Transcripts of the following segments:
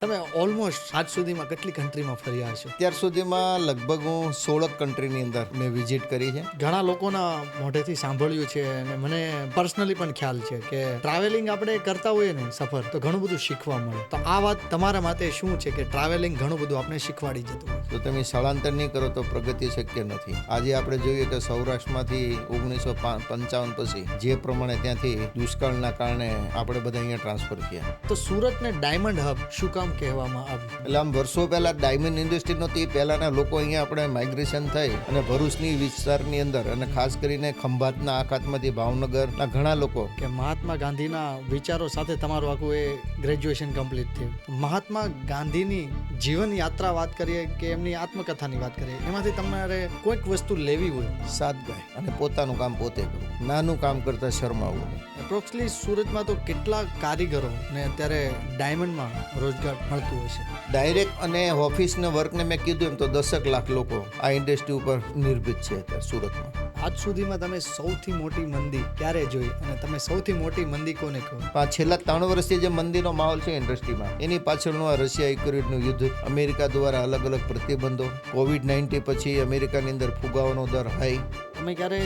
તમે ઓલમોસ્ટ આજ સુધીમાં કેટલી કન્ટ્રીમાં ફર્યા હશો? અત્યાર સુધીમાં લગભગ હું 16 કન્ટ્રીની અંદર મેં વિઝિટ કરી છે. ઘણા લોકોના મોઢેથી સાંભળ્યું છે અને મને પર્સનલી પણ ખ્યાલ છે કે ટ્રાવેલિંગ આપણે કરતા હોઈએ ને સફર તો ઘણું બધું શીખવા મળે. તો આ વાત તમારા માટે શું છે કે ટ્રાવેલિંગ ઘણું બધું આપણે શીખવાડી જતું હોય? તો તમે સ્થળાંતર નહીં કરો તો પ્રગતિ શક્ય નથી. આજે આપણે જોઈએ કે સૌરાષ્ટ્રમાંથી 1955 પછી જે પ્રમાણે ત્યાંથી દુષ્કાળના કારણે આપણે બધા અહીંયા ટ્રાન્સફર થયા. તો સુરતને ડાયમંડ હબ શું કામ કહેવામાં આવ્યું? એટલે આમ વર્ષો પહેલા ડાયમંડ ઇન્ડસ્ટ્રી નહોતી. પહેલાના લોકો અહીંયા આપણે માઇગ્રેશન થઈ અને ભરૂચની વિસ્તારની અંદર અને ખાસ કરીને ખંભાતના આખાતમાંથી ભાવનગરના ઘણા લોકો કે મહાત્મા ગાંધીના વિચારો સાથે તમારું આખું એ ગ્રેજ્યુએશન કમ્પ્લીટ થયું. મહાત્મા ગાંધીની જીવન યાત્રા વાત કરીએ કે એમની આત્મકથાની વાત કરીએ, એમાંથી તમારે કોઈક વસ્તુ લેવી હોય, સાદગાય અને પોતાનું કામ પોતે કરવું, નાનું કામ કરતા શરમાવવું નહીં. એપ્રોક્સલી સુરતમાં તો કેટલા કારીગરો ને અત્યારે ડાયમંડમાં રોજગાર મળતું હશે? ડાયરેક્ટ અને ઓફિસના વર્કને મેં કીધું એમ તો 10 લાખ લોકો આ ઇન્ડસ્ટ્રી ઉપર નિર્ભિત છે અત્યારે સુરતમાં. આજ સુધીમાં તમે સૌથી મોટી મંદી ક્યારે જોઈ અને તમે સૌથી મોટી મંદી કોને કહો? આ છેલ્લા 3 વર્ષથી જે મંદીનો માહોલ છે ઇન્ડસ્ટ્રીમાં, એની પાછળનું આ રશિયા યુક્રેનનું યુદ્ધ, અમેરિકા દ્વારા અલગ અલગ પ્રતિબંધો, COVID-19 પછી અમેરિકાની અંદર ફુગાવાનો દર હાઈ. તમે ક્યારે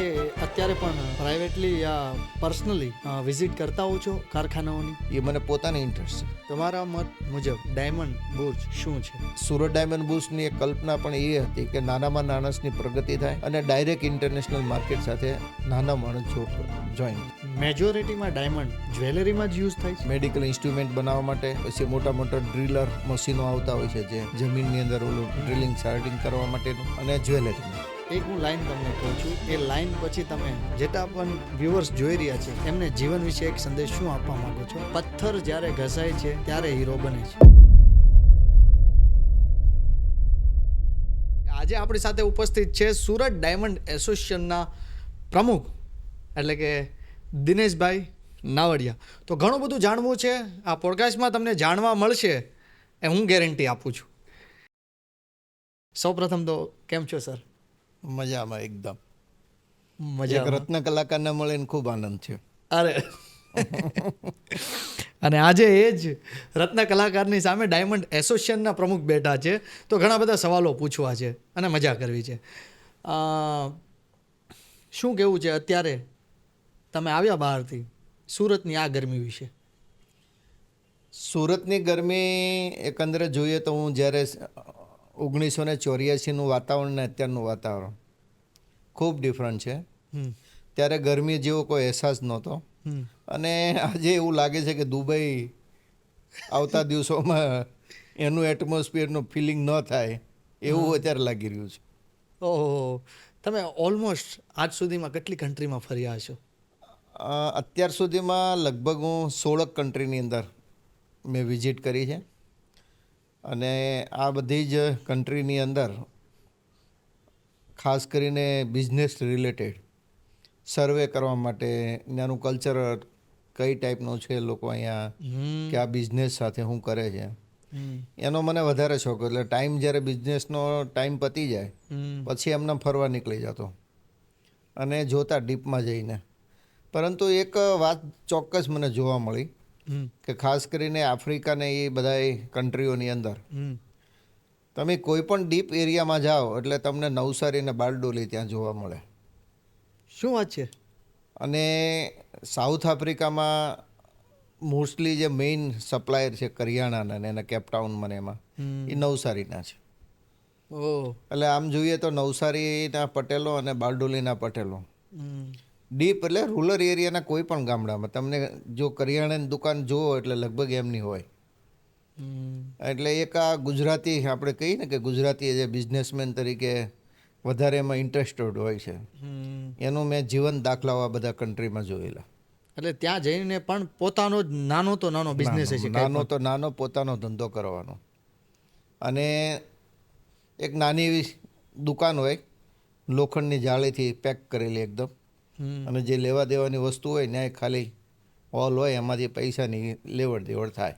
અત્યારે પણ પ્રાઇવેટલી યા પર્સનલી વિઝિટ કરતા હો છો કારખાનાઓની? એ મને પોતાની ઇન્ટરેસ્ટ છે. તમારા મત મુજબ ડાયમંડ બુર્જ શું છે? સુરત ડાયમંડ બુર્સની એક કલ્પના પણ એ હતી કે નાનામાં નાનસની પ્રગતિ થાય અને ડાયરેક્ટ ઇન્ટરનેશનલ માર્કેટ સાથે નાના માણસ જોઈન. મેજોરિટીમાં ડાયમંડ જ્વેલરીમાં જ યુઝ થાય છે. મેડિકલ ઇન્સ્ટ્રુમેન્ટ બનાવવા માટે, પછી મોટા મોટા ડ્રિલર મશીનો આવતા હોય છે જે જમીનની અંદર ઓલું ડ્રિલિંગ શાર્ડિંગ કરવા માટેનું, અને જ્વેલરીમાં. એક હું લાઈન તમને કહું છું, એ લાઈન પછી તમે જેટલા પણ વ્યુઅર્સ જોઈ રહ્યા છે એમને જીવન વિશે એક સંદેશ શું આપવા માંગો છો? પથ્થર જ્યારે ઘસાય છે ત્યારે હીરો બને છે. આજે આપણી સાથે ઉપસ્થિત છે સુરત ડાયમંડ એસોસિએશનના પ્રમુખ એટલે કે દિનેશભાઈ નાવડિયા. તો ઘણું બધું જાણવું છે આ પોડકાસ્ટમાં, તમને જાણવા મળશે એ હું ગેરંટી આપું છું. સૌપ્રથમ તો કેમ છો સર? મજામાં એકદમ. મજા. એક રત્ન કલાકારને મળીને ખૂબ આનંદ છે. અરે અને આજે એ જ રત્ન કલાકારની સામે ડાયમંડ એસોસિએશનના પ્રમુખ બેઠા છે, તો ઘણા બધા સવાલો પૂછવા છે અને મજા કરવી છે. શું કહેવું છે અત્યારે તમે આવ્યા બહારથી સુરતની આ ગરમી વિશે? સુરતની ગરમી એકંદરે જોઈએ તો હું જ્યારે 1984નું વાતાવરણ ને અત્યારનું વાતાવરણ ખૂબ ડિફરન્ટ છે. ત્યારે ગરમી જેવો કોઈ અહેસાસ નહોતો અને આજે એવું લાગે છે કે દુબઈ આવતા દિવસોમાં એનું એટમોસ્ફિયરનું ફિલિંગ ન થાય એવું અત્યારે લાગી રહ્યું છે. ઓહો, તમે ઓલમોસ્ટ આજ સુધીમાં કેટલી કન્ટ્રીમાં ફર્યા હશો? અત્યાર સુધીમાં લગભગ હું 16 કન્ટ્રીની અંદર મેં વિઝિટ કરી છે અને આ બધી જ કન્ટ્રીની અંદર ખાસ કરીને બિઝનેસ રિલેટેડ સર્વે કરવા માટે, ત્યાંનું કલ્ચર કઈ ટાઈપનું છે, લોકો અહીંયા કે આ બિઝનેસ સાથે શું કરે છે, એનો મને વધારે શોખ. એટલે ટાઈમ જ્યારે બિઝનેસનો ટાઈમ પતી જાય પછી એમને ફરવા નીકળી જતો અને જોતા ડીપમાં જઈને. પરંતુ એક વાત ચોક્કસ મને જોવા મળી કે ખાસ કરીને આફ્રિકાને એ બધા કન્ટ્રીઓની અંદર તમે કોઈ પણ ડીપ એરિયામાં જાઓ એટલે તમને નવસારી અને બારડોલી ત્યાં જોવા મળે. શું વાત છે? અને સાઉથ આફ્રિકામાં મોસ્ટલી જે મેઇન સપ્લાયર છે કરિયાણાના ને એના કેપટાઉનમાં ને એમાં એ નવસારીના છે. એટલે આમ જોઈએ તો નવસારીના પટેલો અને બારડોલીના પટેલો ડીપ એટલે રૂરલ એરિયાના કોઈ પણ ગામડામાં તમને જો કરિયાણાની દુકાન જુઓ એટલે લગભગ એમની હોય. એટલે એક આ ગુજરાતી આપણે કહીએ ને કે ગુજરાતી જે બિઝનેસમેન તરીકે વધારે એમાં ઇન્ટરેસ્ટેડ હોય છે, એનું મેં જીવન દાખલાઓ આ બધા કન્ટ્રીમાં જોયેલા. એટલે ત્યાં જઈને પણ પોતાનો જ નાનો તો નાનો બિઝનેસ છે, નાનો તો નાનો પોતાનો ધંધો કરવાનો. અને એક નાની એવી દુકાન હોય લોખંડની જાળીથી પેક કરેલી એકદમ, અને જે લેવા દેવાની વસ્તુ હોય ત્યાં ખાલી હોલ હોય એમાંથી પૈસાની લેવડ દેવડ થાય.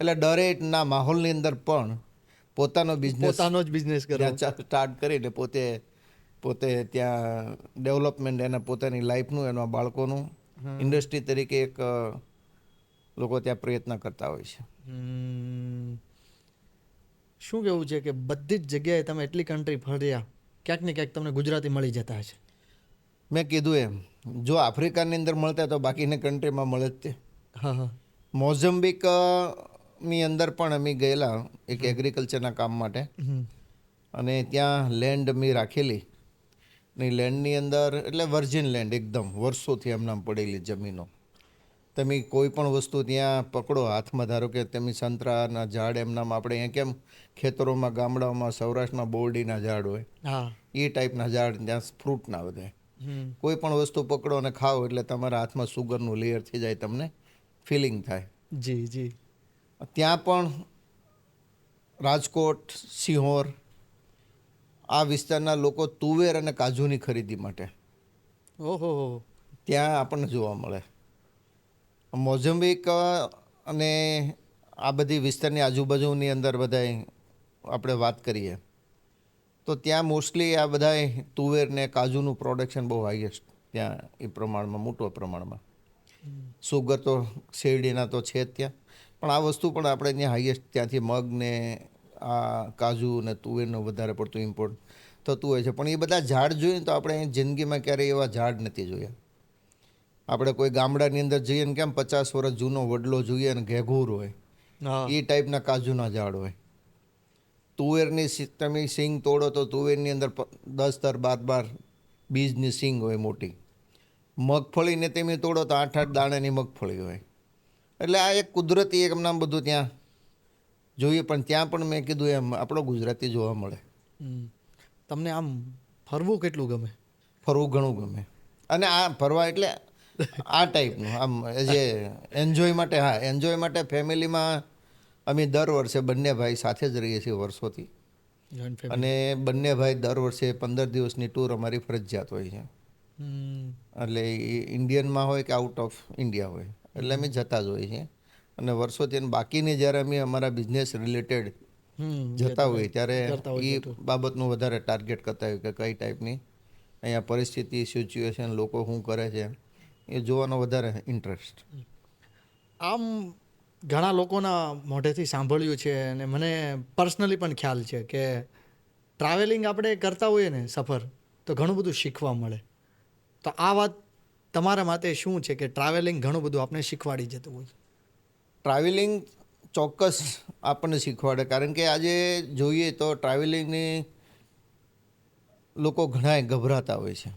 એટલે ડરેના માહોલની અંદર પણ પોતાનો જ બિઝનેસ સ્ટાર્ટ કરીને પોતે ત્યાં ડેવલપમેન્ટ એના પોતાની લાઈફનું, એના બાળકોનું ઇન્ડસ્ટ્રી તરીકે એક લોકો ત્યાં પ્રયત્ન કરતા હોય છે. શું કેવું છે કે બધી જ જગ્યાએ તમે એટલી કન્ટ્રી ફર્યા, ક્યાંક ને ક્યાંક તમને ગુજરાતી મળી જતા હશે? મેં કીધું એમ, જો આફ્રિકાની અંદર મળતા તો બાકીની કન્ટ્રીમાં મળે જ તે. હા હા. મોઝમ્બિક ની અંદર પણ અમે ગયેલા એક એગ્રીકલ્ચરના કામ માટે, હમ. અને ત્યાં લેન્ડ અમે રાખેલી. ને લેન્ડની અંદર એટલે વર્જિન લેન્ડ એકદમ વર્ષોથી એમનામ પડેલી જમીનો. તમે કોઈ પણ વસ્તુ ત્યાં પકડો હાથમાં, ધારો કે તમે સંતરાના ઝાડ એમનામ આપણે અહીંયા કેમ ખેતરોમાં ગામડાઓમાં સૌરાષ્ટ્રમાં બોરડીના ઝાડ હોય, હા. એ ટાઈપના ઝાડ ત્યાં ફ્રૂટના બધે. હમ. કોઈ પણ વસ્તુ પકડો અને ખાઓ એટલે તમારા હાથમાં સુગરનું લેયર થઈ જાય, તમને ફિલિંગ થાય. જી જી. ત્યાં પણ રાજકોટ, સિહોર આ વિસ્તારના લોકો તુવેર અને કાજુની ખરીદી માટે ઓહો. ત્યાં આપણને જોવા મળે. મોઝમ્બિક અને આ બધી વિસ્તારની આજુબાજુની અંદર બધાય આપણે વાત કરીએ તો ત્યાં મોસ્ટલી આ બધાય તુવેર ને કાજુનું પ્રોડક્શન બહુ હાઈએસ્ટ ત્યાં એ પ્રમાણમાં, મોટો પ્રમાણમાં. સુગર તો શેરડીના તો છે જ ત્યાં, પણ આ વસ્તુ પણ આપણે ત્યાં હાઈએસ્ટ ત્યાંથી મગ ને આ કાજુ ને તુવેરનું વધારે પડતું ઇમ્પોર્ટ થતું હોય છે. પણ એ બધા ઝાડ જોઈએ તો આપણે જિંદગીમાં ક્યારેય એવા ઝાડ નથી જોયા. આપણે કોઈ ગામડાની અંદર જઈએ ને કેમ 50 વર્ષ જૂનો વડલો જોઈએ ને ઘેઘૂર હોય, હા. એ ટાઈપના કાજુના ઝાડ હોય. તુવેરની તમે સિંગ તોડો તો તુવેરની અંદર 10 12 બીજની સિંગ હોય મોટી. મગફળીને તમે તોડો તો 8 દાણાની મગફળી હોય. એટલે આ એક કુદરતી એક નામ બધું ત્યાં જોઈએ. પણ ત્યાં પણ મેં કીધું એમ આપણો ગુજરાતી જોવા મળે. તમને આમ ફરવું કેટલું ગમે? ફરવું ઘણું ગમે. અને આ ફરવા એટલે આ ટાઈપનું આમ જે એન્જોય માટે, હા એન્જોય માટે ફેમિલીમાં અમે દર વર્ષે બંને ભાઈ સાથે જ રહીએ છીએ વર્ષોથી. જોઈન્ટ અને બંને ભાઈ દર વર્ષે 15 દિવસની ટૂર અમારી ફરજિયાત હોય છે. એટલે એ ઇન્ડિયનમાં હોય કે આઉટ ઓફ ઇન્ડિયા હોય, એટલે અમે જતા જ હોઈએ છીએ. અને વર્ષોથી બાકીની જ્યારે અમે અમારા બિઝનેસ રિલેટેડ જતા હોઈએ ત્યારે એ બાબતનું વધારે ટાર્ગેટ કરતા હોય કે કઈ ટાઈપની અહીંયા પરિસ્થિતિ, સિચ્યુએશન, લોકો શું કરે છે એ જોવાનો વધારે ઇન્ટરેસ્ટ. આમ ઘણા લોકોના મોઢેથી સાંભળ્યું છે અને મને પર્સનલી પણ ખ્યાલ છે કે ટ્રાવેલિંગ આપણે કરતા હોઈએ ને સફર, તો ઘણું બધું શીખવા મળે. તો આ વાત તમારા માટે શું છે કે ટ્રાવેલિંગ ઘણું બધું આપણે શીખવાડી જતું હોય? ટ્રાવેલિંગ ચોક્કસ આપણને શીખવાડે, કારણ કે આજે જોઈએ તો ટ્રાવેલિંગની લોકો ઘણાય ગભરાતા હોય છે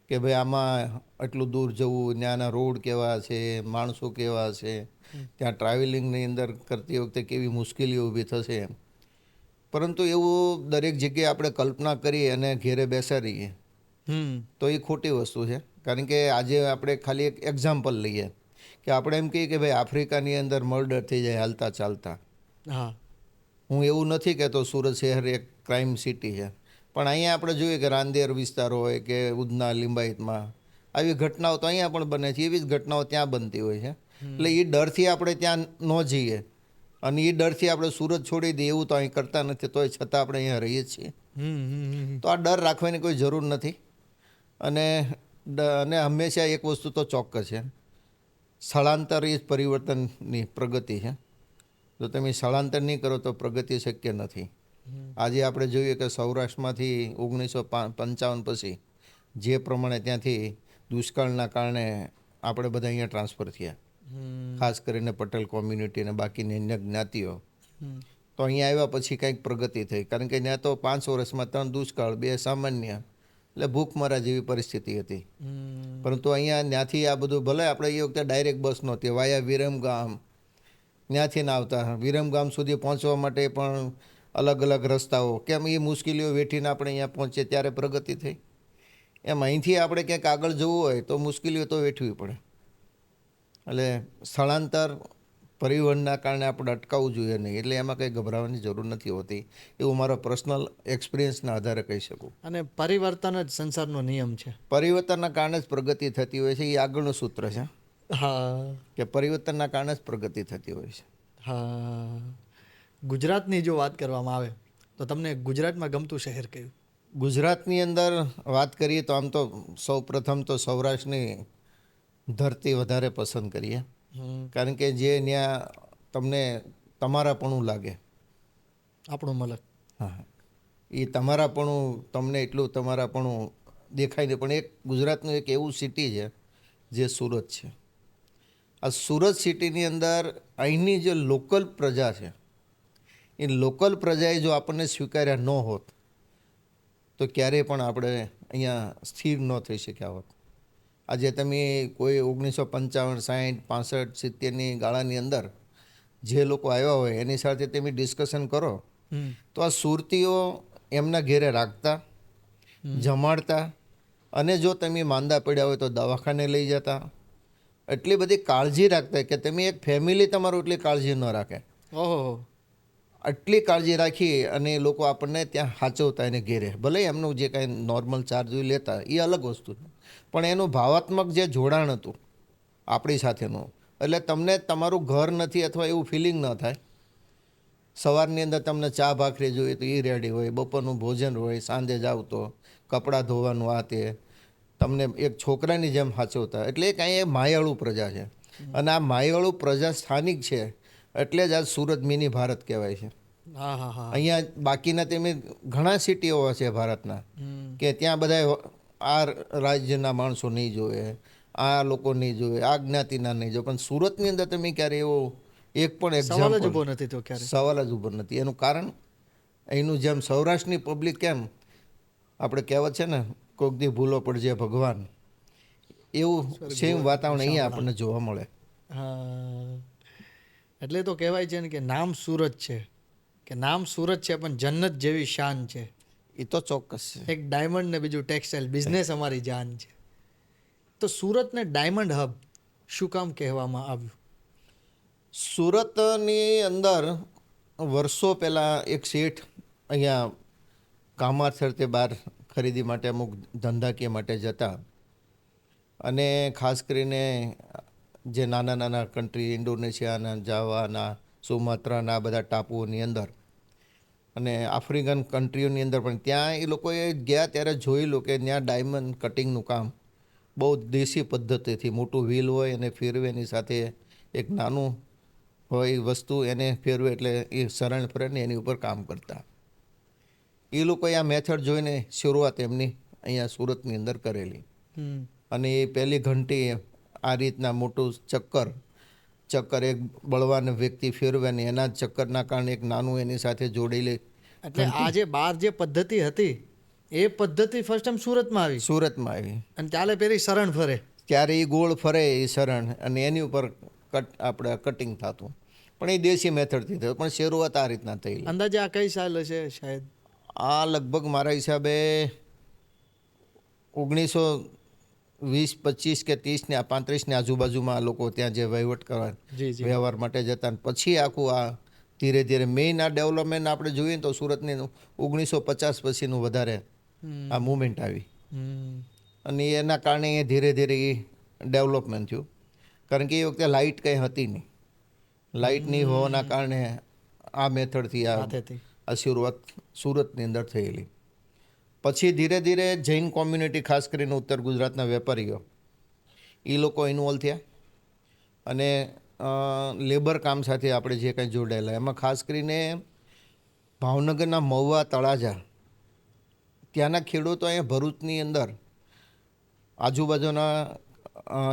કે ભાઈ આમાં આટલું દૂર જવું, ત્યાંના રોડ કેવા છે, માણસો કેવા છે, ત્યાં ટ્રાવેલિંગની અંદર કરતી વખતે કેવી મુશ્કેલીઓ ઊભી થશે. પરંતુ એવું દરેક જગ્યાએ આપણે કલ્પના કરીએ અને ઘેરે બેસાડીએ તો એ ખોટી વસ્તુ છે. કારણ કે આજે આપણે ખાલી એક એક્ઝામ્પલ લઈએ કે આપણે એમ કહીએ કે ભાઈ આફ્રિકાની અંદર મર્ડર થઈ જાય હાલતા ચાલતા. હા. હું એવું નથી કહેતો સુરત શહેર એક ક્રાઇમ સિટી છે, પણ અહીંયા આપણે જોઈએ કે રાંદેર વિસ્તાર હોય કે ઉધના, લિંબાયતમાં આવી ઘટનાઓ તો અહીંયા પણ બને છે, એવી જ ઘટનાઓ ત્યાં બનતી હોય છે. એટલે એ ડરથી આપણે ત્યાં ન જઈએ અને એ ડરથી આપણે સુરત છોડી દઈએ એવું તો અહીં કરતા નથી, તોય છતાં આપણે અહીંયા રહીએ છીએ. તો આ ડર રાખવાની કોઈ જરૂર નથી. અને હંમેશા એક વસ્તુ તો ચોક્કસ છે, સ્થળાંતર એ જ પરિવર્તનની પ્રગતિ છે. જો તમે સ્થળાંતર નહીં કરો તો પ્રગતિ શક્ય નથી. આજે આપણે જોઈએ કે સૌરાષ્ટ્રમાંથી 1955 પછી જે પ્રમાણે ત્યાંથી દુષ્કાળના કારણે આપણે બધા અહીંયા ટ્રાન્સફર થયા, ખાસ કરીને પટેલ કોમ્યુનિટી અને બાકીની અન્ય જ્ઞાતિઓ. તો અહીંયા આવ્યા પછી કંઈક પ્રગતિ થઈ, કારણ કે ત્યાં તો 5 વર્ષમાં 3 દુષ્કાળ, 2 સામાન્ય, એટલે ભૂખમરા જેવી પરિસ્થિતિ હતી. પરંતુ અહીંયા ત્યાંથી આ બધું, ભલે આપણે એ વખતે ડાયરેક્ટ બસ નહોતી, વાયા વિરમગામ ત્યાંથી ના આવતા, વિરમગામ સુધી પહોંચવા માટે પણ અલગ અલગ રસ્તાઓ, કેમ એ મુશ્કેલીઓ વેઠીને આપણે અહીંયા પહોંચીએ ત્યારે પ્રગતિ થઈ. એમ અહીંથી આપણે ક્યાંક આગળ જવું હોય તો મુશ્કેલીઓ તો વેઠવી પડે. એટલે સ્થળાંતર પરિવહનના કારણે આપણે અટકાવવું જોઈએ નહીં, એટલે એમાં કંઈ ગભરાવાની જરૂર નથી હોતી, એવું મારો પર્સનલ એક્સપિરિયન્સના આધારે કહી શકું. અને પરિવર્તન જ સંસારનો નિયમ છે. પરિવર્તનના કારણે જ પ્રગતિ થતી હોય છે, એ આગળનું સૂત્ર છે. હા. કે પરિવર્તનના કારણે જ પ્રગતિ થતી હોય છે. હા. ગુજરાતની જો વાત કરવામાં આવે તો તમને ગુજરાતમાં ગમતું શહેર કયું? ગુજરાતની અંદર વાત કરીએ તો આમ તો સૌ પ્રથમ તો સૌરાષ્ટ્રની ધરતી વધારે પસંદ કરીએ, કારણ કે જે ત્યાં તમને તમારાપણું લાગે. આપણું મલક. હા, એ તમારાપણું તમને એટલું તમારાપણું દેખાય નહીં. પણ એક ગુજરાતનું એક એવું સિટી છે જે સુરત છે. આ સુરત સિટીની અંદર અહીંની જે લોકલ પ્રજા છે, એ લોકલ પ્રજાએ જો આપણને સ્વીકાર્યા ન હોત તો ક્યારેય પણ આપણે અહીંયા સ્થિર ન થઈ શક્યા હોત. આજે તમે કોઈ 1955, 60, 65, 70ની ગાળાની અંદર જે લોકો આવ્યા હોય એની સાથે તમે ડિસ્કશન કરો તો આ સુરતીઓ એમના ઘેરે રાખતા, જમાડતા, અને જો તમે માંદા પડ્યા હોય તો દવાખાને લઈ જતા. એટલી બધી કાળજી રાખતા કે તમે એક ફેમિલી તમારું એટલી કાળજી ન રાખે. ઓહો. આટલી કાળજી રાખી અને એ લોકો આપણને ત્યાં સાચવતા એને ઘેરે. ભલે એમનું જે કાંઈ નોર્મલ ચાર્જ લેતા એ અલગ વસ્તુ, પણ એનું ભાવાત્મક જે જોડાણ હતું આપણી સાથેનું, એટલે તમને તમારું ઘર નથી અથવા એવું ફિલિંગ ન થાય. સવારની અંદર તમને ચા ભાખરી જોઈએ તો એ રેડી હોય, બપોરનું ભોજન હોય, સાંજે જાવ તો કપડાં ધોવાનું આ તે, તમને એક છોકરાની જેમ સાચવતા. એટલે કાંઈ એ માયાળુ પ્રજા છે. અને આ માયાળુ પ્રજા સ્થાનિક છે એટલે જ આ સુરત મિની ભારત કહેવાય છે. હા હા હા. અહીંયા બાકીના તમે ઘણા સિટીઓ છે ભારતના કે ત્યાં બધા આ રાજ્યના માણસો નહીં જોવે, આ લોકો નહીં જોવે, આ જ્ઞાતિના નહીં જોવે, પણ સુરતની અંદર તમે ક્યારે એવો એક પણ સવાલ જ એક્ઝામ્પલ ઊભો નથી તો ક્યારે. સવાલ જ ઊભો નથી. એનું કારણ અહીંનું જેમ સૌરાષ્ટ્રની પબ્લિક કેમ આપણે કહેવત છે ને, કોક દી ભૂલો પડજે ભગવાન, એવું સેમ વાતાવરણ અહીંયા આપણને જોવા મળે. હા, એટલે તો કહેવાય છે ને કે નામ સુરત છે, કે નામ સુરત છે પણ જન્નત જેવી શાન છે. એ તો ચોક્કસ છે. એક ડાયમંડ ને બીજું ટેક્સટાઇલ બિઝનેસ અમારી જાન છે. તો સુરતને ડાયમંડ હબ શું કામ કહેવામાં આવ્યું? સુરતની અંદર વર્ષો પહેલાં એક શેઠ અહીંયા કામાર્થે બહાર ખરીદી માટે અમુક ધંધાકીય માટે જતા, અને ખાસ કરીને જે નાના નાના કન્ટ્રી ઇન્ડોનેશિયાના, જાવાના, સુમાત્રાના બધા ટાપુઓની અંદર અને આફ્રિકન કન્ટ્રીઓની અંદર પણ ત્યાં એ લોકોએ ગયા ત્યારે જોયેલું કે ત્યાં ડાયમંડ કટિંગનું કામ બહુ દેશી પદ્ધતિથી, મોટું વ્હીલ હોય અને ફેરવે, એની સાથે એક નાનું હોય વસ્તુ એને ફેરવે એટલે એ સરળ ફરે ને એની ઉપર કામ કરતા. એ લોકોએ આ મેથડ જોઈને શરૂઆત એમની અહીંયા સુરતની અંદર કરેલી. અને એ પહેલી ઘંટી આ રીતના મોટું ચક્કર એક બળવાન વ્યક્તિ ફેરવે ને એના જ ચક્કરના કારણે એક નાનું એની સાથે જોડેલી. એટલે આ જે બહાર જે પદ્ધતિ હતી એ પદ્ધતિ ફર્સ્ટ ટાઈમ સુરતમાં આવી. સુરતમાં આવી અને ત્યારે પેલી શરણ ફરે, ત્યારે એ ગોળ ફરે એ શરણ, અને એની ઉપર આપણે કટિંગ થતું. પણ એ દેશી મેથડથી થયું, પણ શરૂઆત આ રીતના થયેલી. અંદાજે આ કઈ સાલ હશે શાયદ? આ લગભગ મારા હિસાબે 1920-25 કે 30 આ 35ની આજુબાજુમાં આ લોકો ત્યાં જે વહીવટ કરવા વ્યવહાર માટે જતા. પછી આખું આ ધીરે ધીરે મેઇન આ ડેવલપમેન્ટ આપણે જોઈએ તો સુરતની 1950 પછીનું વધારે આ મુવમેન્ટ આવી, અને એના કારણે એ ધીરે ધીરે એ ડેવલપમેન્ટ થયું. કારણ કે એ વખતે લાઇટ કંઈ હતી નહીં. લાઇટ નહીં હોવાના કારણે આ મેથડથી આ શરૂઆત સુરતની અંદર થયેલી. પછી ધીરે ધીરે જૈન કોમ્યુનિટી, ખાસ કરીને ઉત્તર ગુજરાતના વેપારીઓ, એ લોકો ઇન્વોલ્વ થયા અને લેબર કામ સાથે આપણે જે કંઈ જોડાયેલા એમાં ખાસ કરીને ભાવનગરના મહુવા, તળાજા ત્યાંના ખેડૂતો અહીંયા ભરૂચની અંદર આજુબાજુના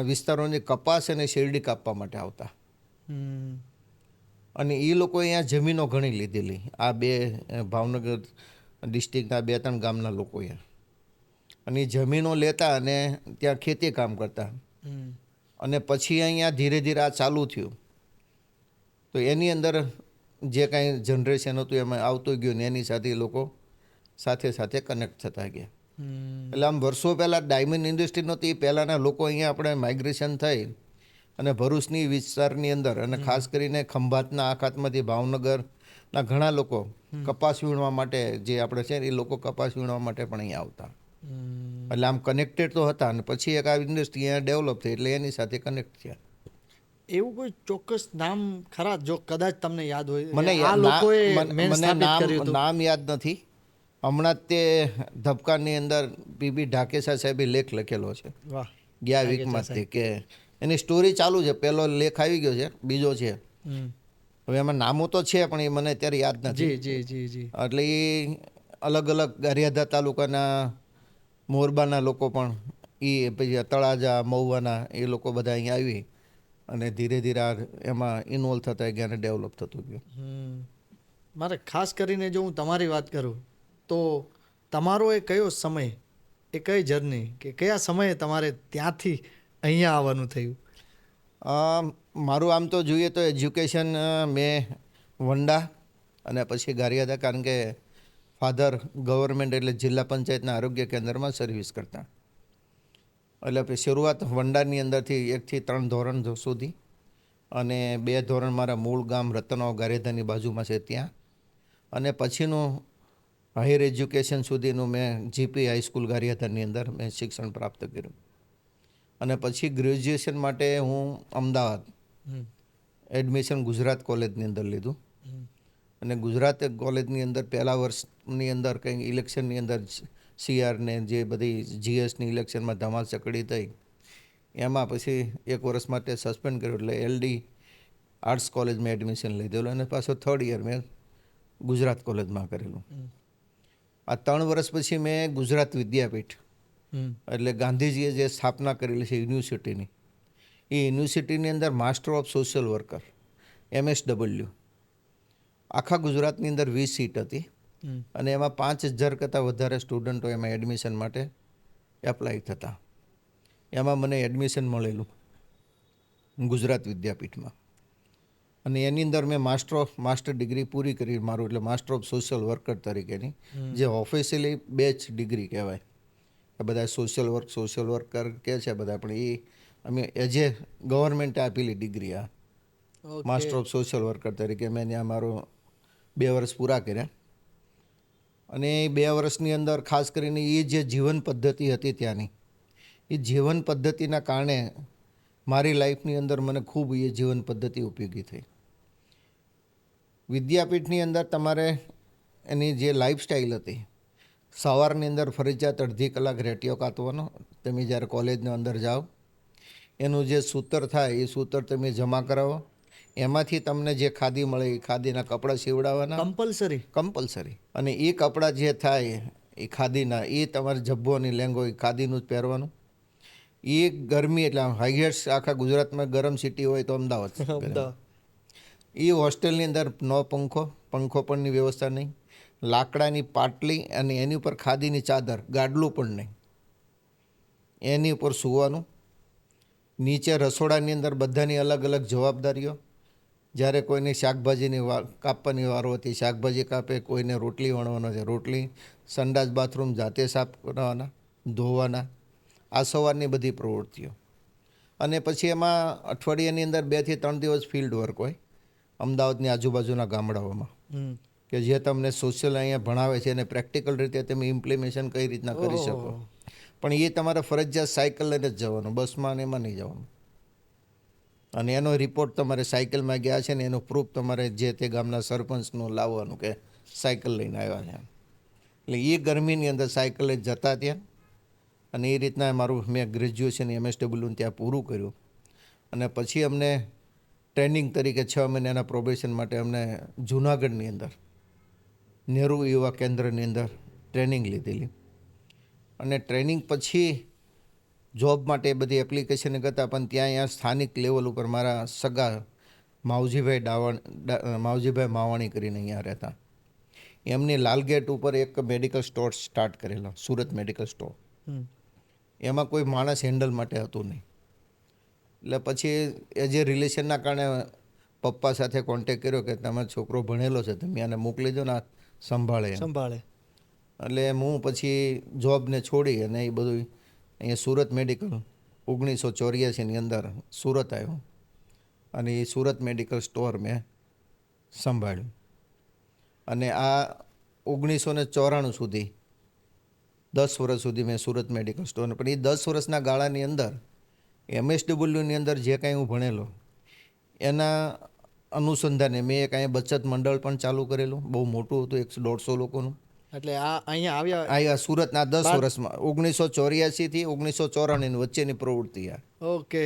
વિસ્તારોની કપાસ અને શેરડી કાપવા માટે આવતા. અને એ લોકો અહીંયા જમીનો ઘણી લીધેલી. આ બે ભાવનગર ડિસ્ટ્રિક્ટના 2-3 ગામના લોકો અહીંયા, અને એ જમીનો લેતા અને ત્યાં ખેતી કામ કરતા. અને પછી અહીંયા ધીરે ધીરે આ ચાલુ થયું તો એની અંદર જે કાંઈ જનરેશન હતું એમાં આવતું ગયું ને એની સાથે એ લોકો સાથે સાથે કનેક્ટ થતા ગયા. એટલે આમ વર્ષો પહેલાં ડાયમંડ ઇન્ડસ્ટ્રી નહોતી. પહેલાંના લોકો અહીંયા આપણે માઇગ્રેશન થઈ અને ભરૂચની વિસ્તારની અંદર, અને ખાસ કરીને ખંભાતના આખાતમાંથી ભાવનગરના ઘણા લોકો કપાસ વીણવા માટે, જે આપણે છે એ લોકો કપાસ વીણવા માટે પણ અહીંયા આવતા. એટલે આમ કનેક્ટેડ તો હતા. અને પછી એક આ ઇન્ડસ્ટ્રી અહીંયા ડેવલપ થઈ એટલે એની સાથે કનેક્ટ થયા. એવું કોઈ ચોક્કસ નામ ખરા જો કદાચ તમને યાદ હોય? મને નામ યાદ નથી. હમણાં જ તે ધબકાની અંદર પીબી ઢાકેસા સાહેબે લેખ લખેલો છે ગયા વીકમાંથી, કે એની સ્ટોરી ચાલુ છે. પહેલો લેખ આવી ગયો છે, બીજો છે. હવે એમાં નામો તો છે પણ એ મને અત્યારે યાદ નથી. જી એટલે એ અલગ અલગ ગારિયાદા તાલુકાના મોરબાના લોકો પણ એ પછી તળાજા મહુવાના એ લોકો બધા અહીંયા આવી અને ધીરે ધીરે એમાં ઇન્વોલ્વ થતા ગયા અને ડેવલપ થતું ગયું. મારે ખાસ કરીને જો હું તમારી વાત કરું તો તમારો એ કયો સમય, એ કઈ જર્ની કે કયા સમયે તમારે ત્યાંથી અહીંયા આવવાનું થયું? મારું આમ તો જોઈએ તો એજ્યુકેશન મેં વંડા અને પછી ગારિયાદા, કારણ કે ફાધર ગવર્મેન્ટ એટલે જિલ્લા પંચાયતના આરોગ્ય કેન્દ્રમાં સર્વિસ કરતા. એટલે પછી શરૂઆત વંડાની અંદરથી 1 થી 3 ધોરણ સુધી અને 2 ધોરણ મારા મૂળ ગામ રતનાવ ગારિયાદાની બાજુમાં છે ત્યાં, અને પછીનું હાયર એજ્યુકેશન સુધીનું મેં જીપી હાઈસ્કૂલ ગારિયાદાની અંદર મેં શિક્ષણ પ્રાપ્ત કર્યું. અને પછી ગ્રેજ્યુએશન માટે હું અમદાવાદ એડમિશન ગુજરાત કોલેજની અંદર લીધું. અને ગુજરાત કોલેજની અંદર પહેલા વર્ષની અંદર કંઈ ઇલેક્શનની અંદર સીઆરને જે બધી જીએસની ઇલેક્શનમાં ધમાલ ચકડી થઈ, એમાં પછી 1 વર્ષ માટે સસ્પેન્ડ કર્યું. એટલે એલડી આર્ટ્સ કોલેજમાં એડમિશન લીધેલું અને પાછો 3rd યર મેં ગુજરાત કોલેજમાં કરેલું. આ 3 વર્ષ પછી મેં ગુજરાત વિદ્યાપીઠ એટલે ગાંધીજીએ જે સ્થાપના કરેલી છે યુનિવર્સિટીની, એ યુનિવર્સિટીની અંદર master of social worker MSW આખા ગુજરાતની અંદર 20 સીટ હતી અને એમાં 5000 કરતાં વધારે સ્ટુડન્ટો એમાં એડમિશન માટે એપ્લાય થતા. એમાં મને એડમિશન મળેલું ગુજરાત વિદ્યાપીઠમાં અને એની અંદર મેં માસ્ટર ડિગ્રી પૂરી કરી મારું, એટલે માસ્ટર ઓફ સોશિયલ વર્કર તરીકેની, જે ઓફિશિયલી બેચ ડિગ્રી કહેવાય. બધા સોશિયલ વર્કર કહે છે બધા, પણ એ અમે એઝ એ ગવર્મેન્ટે આપેલી ડિગ્રી આ માસ્ટર ઓફ સોશિયલ વર્કર તરીકે મેં ત્યાં મારો 2 વર્ષ પૂરા કર્યા. અને એ 2 વર્ષની અંદર ખાસ કરીને એ જે જીવન પદ્ધતિ હતી ત્યાંની, એ જીવન પદ્ધતિના કારણે મારી લાઈફની અંદર મને ખૂબ એ જીવન પદ્ધતિ ઉપયોગી થઈ. વિદ્યાપીઠની અંદર તમારે એની જે લાઈફસ્ટાઈલ હતી, સવારની અંદર ફરજિયાત 1.5 કલાક રેટિયો કાતવાનો. તમે જ્યારે કોલેજની અંદર જાઓ એનું જે સૂત્ર થાય એ સૂત્ર તમે જમા કરાવો, એમાંથી તમને જે ખાદી મળે એ ખાદીના કપડાં સીવડાવવાના કમ્પલસરી. અને એ કપડાં જે થાય એ ખાદીના, એ તમારે જબ્બો અને લેંગો એ ખાદીનું જ પહેરવાનું. એ ગરમી એટલે હાઈએસ્ટ આખા ગુજરાતમાં ગરમ સિટી હોય તો અમદાવાદ. એ હોસ્ટેલની અંદર નો પંખો પણની વ્યવસ્થા નહીં, લાકડાની પાટલી અને એની ઉપર ખાદીની ચાદર, ગાડલું પણ નહીં, એની ઉપર સૂવાનું. નીચે રસોડાની અંદર બધાની અલગ અલગ જવાબદારીઓ. જ્યારે કોઈની શાકભાજીની કાપવાની વારો હતી શાકભાજી કાપે, કોઈને રોટલી વણવાનો છે રોટલી, સંડાસ બાથરૂમ જાતે સાફ કરવાના, ધોવાના, આ સવારની બધી પ્રવૃત્તિઓ. અને પછી એમાં અઠવાડિયાની અંદર 2 થી 3 દિવસ ફિલ્ડ વર્ક હોય અમદાવાદની આજુબાજુના ગામડાઓમાં, કે જે તમને સોશિયલ અહીંયા ભણાવે છે અને પ્રેક્ટિકલ રીતે તમે ઇમ્પ્લિમેશન કઈ રીતના કરી શકો. પણ એ તમારે ફરજિયાત સાયકલ લઈને જ જવાનું, બસમાં ને એમાં નહીં જવાનું. અને એનો રિપોર્ટ તમારે સાયકલમાં ગયા છે ને એનો પ્રૂફ તમારે જે તે ગામના સરપંચનું લાવવાનું કે સાયકલ લઈને આવ્યા છે. એટલે એ ગરમીની અંદર સાયકલ લઈને જતા ત્યાં. અને એ રીતના મારું મેં ગ્રેજ્યુએશન MSW ત્યાં પૂરું કર્યું. અને પછી અમને ટ્રેનિંગ તરીકે 6 મહિનાના પ્રોબેશન માટે અમને જૂનાગઢની અંદર નહેરુ યુવા કેન્દ્રની અંદર ટ્રેનિંગ લીધેલી. અને ટ્રેનિંગ પછી જોબ માટે બધી એપ્લિકેશન કરતા, પણ ત્યાં સ્થાનિક લેવલ ઉપર મારા સગા માવજીભાઈ માવાણી કરીને અહીંયા રહેતા, એમની લાલગેટ ઉપર એક મેડિકલ સ્ટોર સ્ટાર્ટ કરેલો, સુરત મેડિકલ સ્ટોર. એમાં કોઈ માણસ હેન્ડલ માટે હતું નહીં. એટલે પછી એ જે રિલેશનના કારણે પપ્પા સાથે કોન્ટેક કર્યો કે તમારો છોકરો ભણેલો છે, તમે આને મોકલી દો ને સંભાળે. એટલે હું પછી જોબને છોડી અને એ બધું અહીંયા સુરત મેડિકલ 1984ની અંદર સુરત આવ્યો અને એ સુરત મેડિકલ સ્ટોર મેં સંભાળ્યું. અને આ 1994 સુધી 10 વર્ષ સુધી મેં સુરત મેડિકલ સ્ટોર, પણ એ 10 વર્ષના ગાળાની અંદર MSWની અંદર જે કાંઈ હું ભણેલો એના અનુસંધાને મેં એક અહીંયા બચત મંડળ પણ ચાલુ કરેલું, બહુ મોટું હતું, 100-150 લોકોનું. એટલે આ અહીંયા સુરતના 10 વર્ષમાં 1984 થી 1994 વચ્ચેની પ્રવૃત્તિ આ. ઓકે.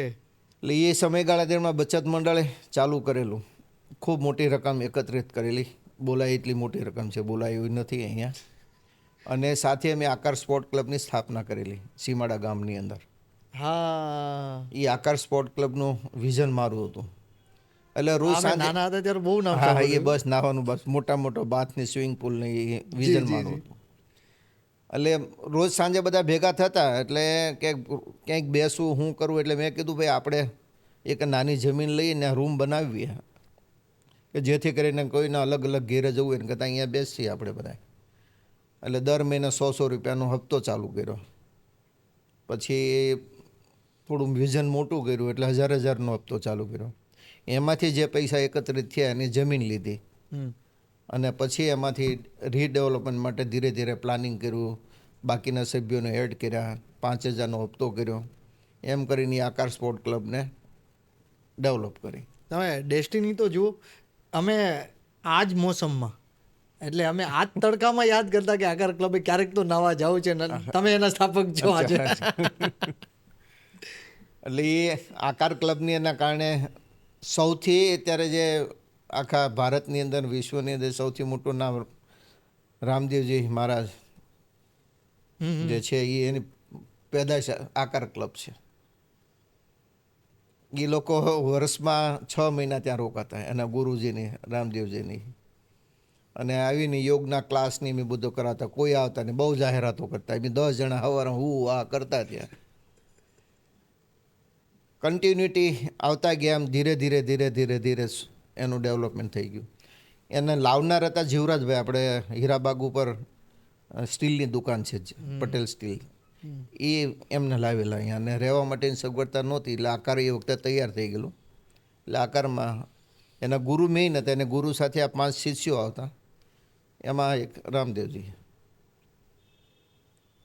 એટલે એ સમયગાળા દરમિયાન બચત મંડળે ચાલુ કરેલું ખૂબ મોટી રકમ એકત્રિત કરેલી. બોલાય એટલી મોટી રકમ છે, બોલાય એવી નથી અહીંયા. અને સાથે મેં આકાર સ્પોર્ટ ક્લબની સ્થાપના કરેલી સીમાડા ગામની અંદર. હા, એ આકાર સ્પોર્ટ ક્લબનું વિઝન મારું હતું. એટલે રોજ અમે સાંજે નાના હતા ત્યારે બહુ નામ હા એ સાંભળ્યું. બસ નાવાનું બસ મોટો બાથની સ્વિમિંગ પુલ ને એ વિઝન જી, મારું જી. હતું. એટલે રોજ સાંજે બધા ભેગા થતા એટલે ક્યાંક બેસવું હું કરું એટલે મેં કીધું ભાઈ આપણે એક નાની જમીન લઈને રૂમ બનાવીએ કે જેથી કરીને કોઈને અલગ અલગ ઘેરે જવું હોય ને કરતાં અહીંયા બેસીએ આપણે બધા. એટલે દર મહિને 100 રૂપિયાનો હપ્તો ચાલુ કર્યો. પછી થોડું વિઝન મોટું કર્યું એટલે 1000નો હપ્તો ચાલુ કર્યો. એમાંથી જે પૈસા એકત્રિત થયા એની જમીન લીધી અને પછી એમાંથી રીડેવલપમેન્ટ માટે ધીરે ધીરે પ્લાનિંગ કર્યું. બાકીના સભ્યોને એડ કર્યા, 5000નો હપ્તો કર્યો. એમ કરીને આકાર સ્પોર્ટ ક્લબને ડેવલપ કરી. તમે ડેસ્ટિની તો જુઓ, અમે આ જ મોસમમાં એટલે અમે આ જ તડકામાં યાદ કરતા કે આકાર ક્લબે ક્યારેક તો નવા જવું છે ને તમે એના સ્થાપક છો આજે. એટલે એ આકાર ક્લબની એના કારણે સૌથી અત્યારે જે આખા ભારતની અંદર વિશ્વની અંદર સૌથી મોટું નામ રામદેવજી મહારાજ જે છે એ એની પેદાશ આકાર ક્લબ છે. એ લોકો વર્ષમાં 6 મહિના ત્યાં રોકાતા એના ગુરુજીની રામદેવજીની. અને આવીને યોગના ક્લાસની મેં બધું કરાવતા. કોઈ આવતા નહીં, બહુ જાહેરાતો કરતા. મેં 10 જણા સવારે હું આ કરતા ત્યાં. કન્ટિન્યુટી આવતા ગયા એમ ધીરે ધીરે એનું ડેવલપમેન્ટ થઈ ગયું. એને લાવનાર હતા જીવરાજભાઈ, આપણે હીરાબાગ ઉપર સ્ટીલની દુકાન છે પટેલ સ્ટીલ, એ એમને લાવેલા અહીંયા. અને રહેવા માટેની સગવડતા નહોતી એટલે આકાર એ વખતે તૈયાર થઈ ગયેલું. એટલે આકારમાં એના ગુરુ મેઇન હતા, એને ગુરુ સાથે આ 5 શિષ્યો આવતા. એમાં એક રામદેવજી.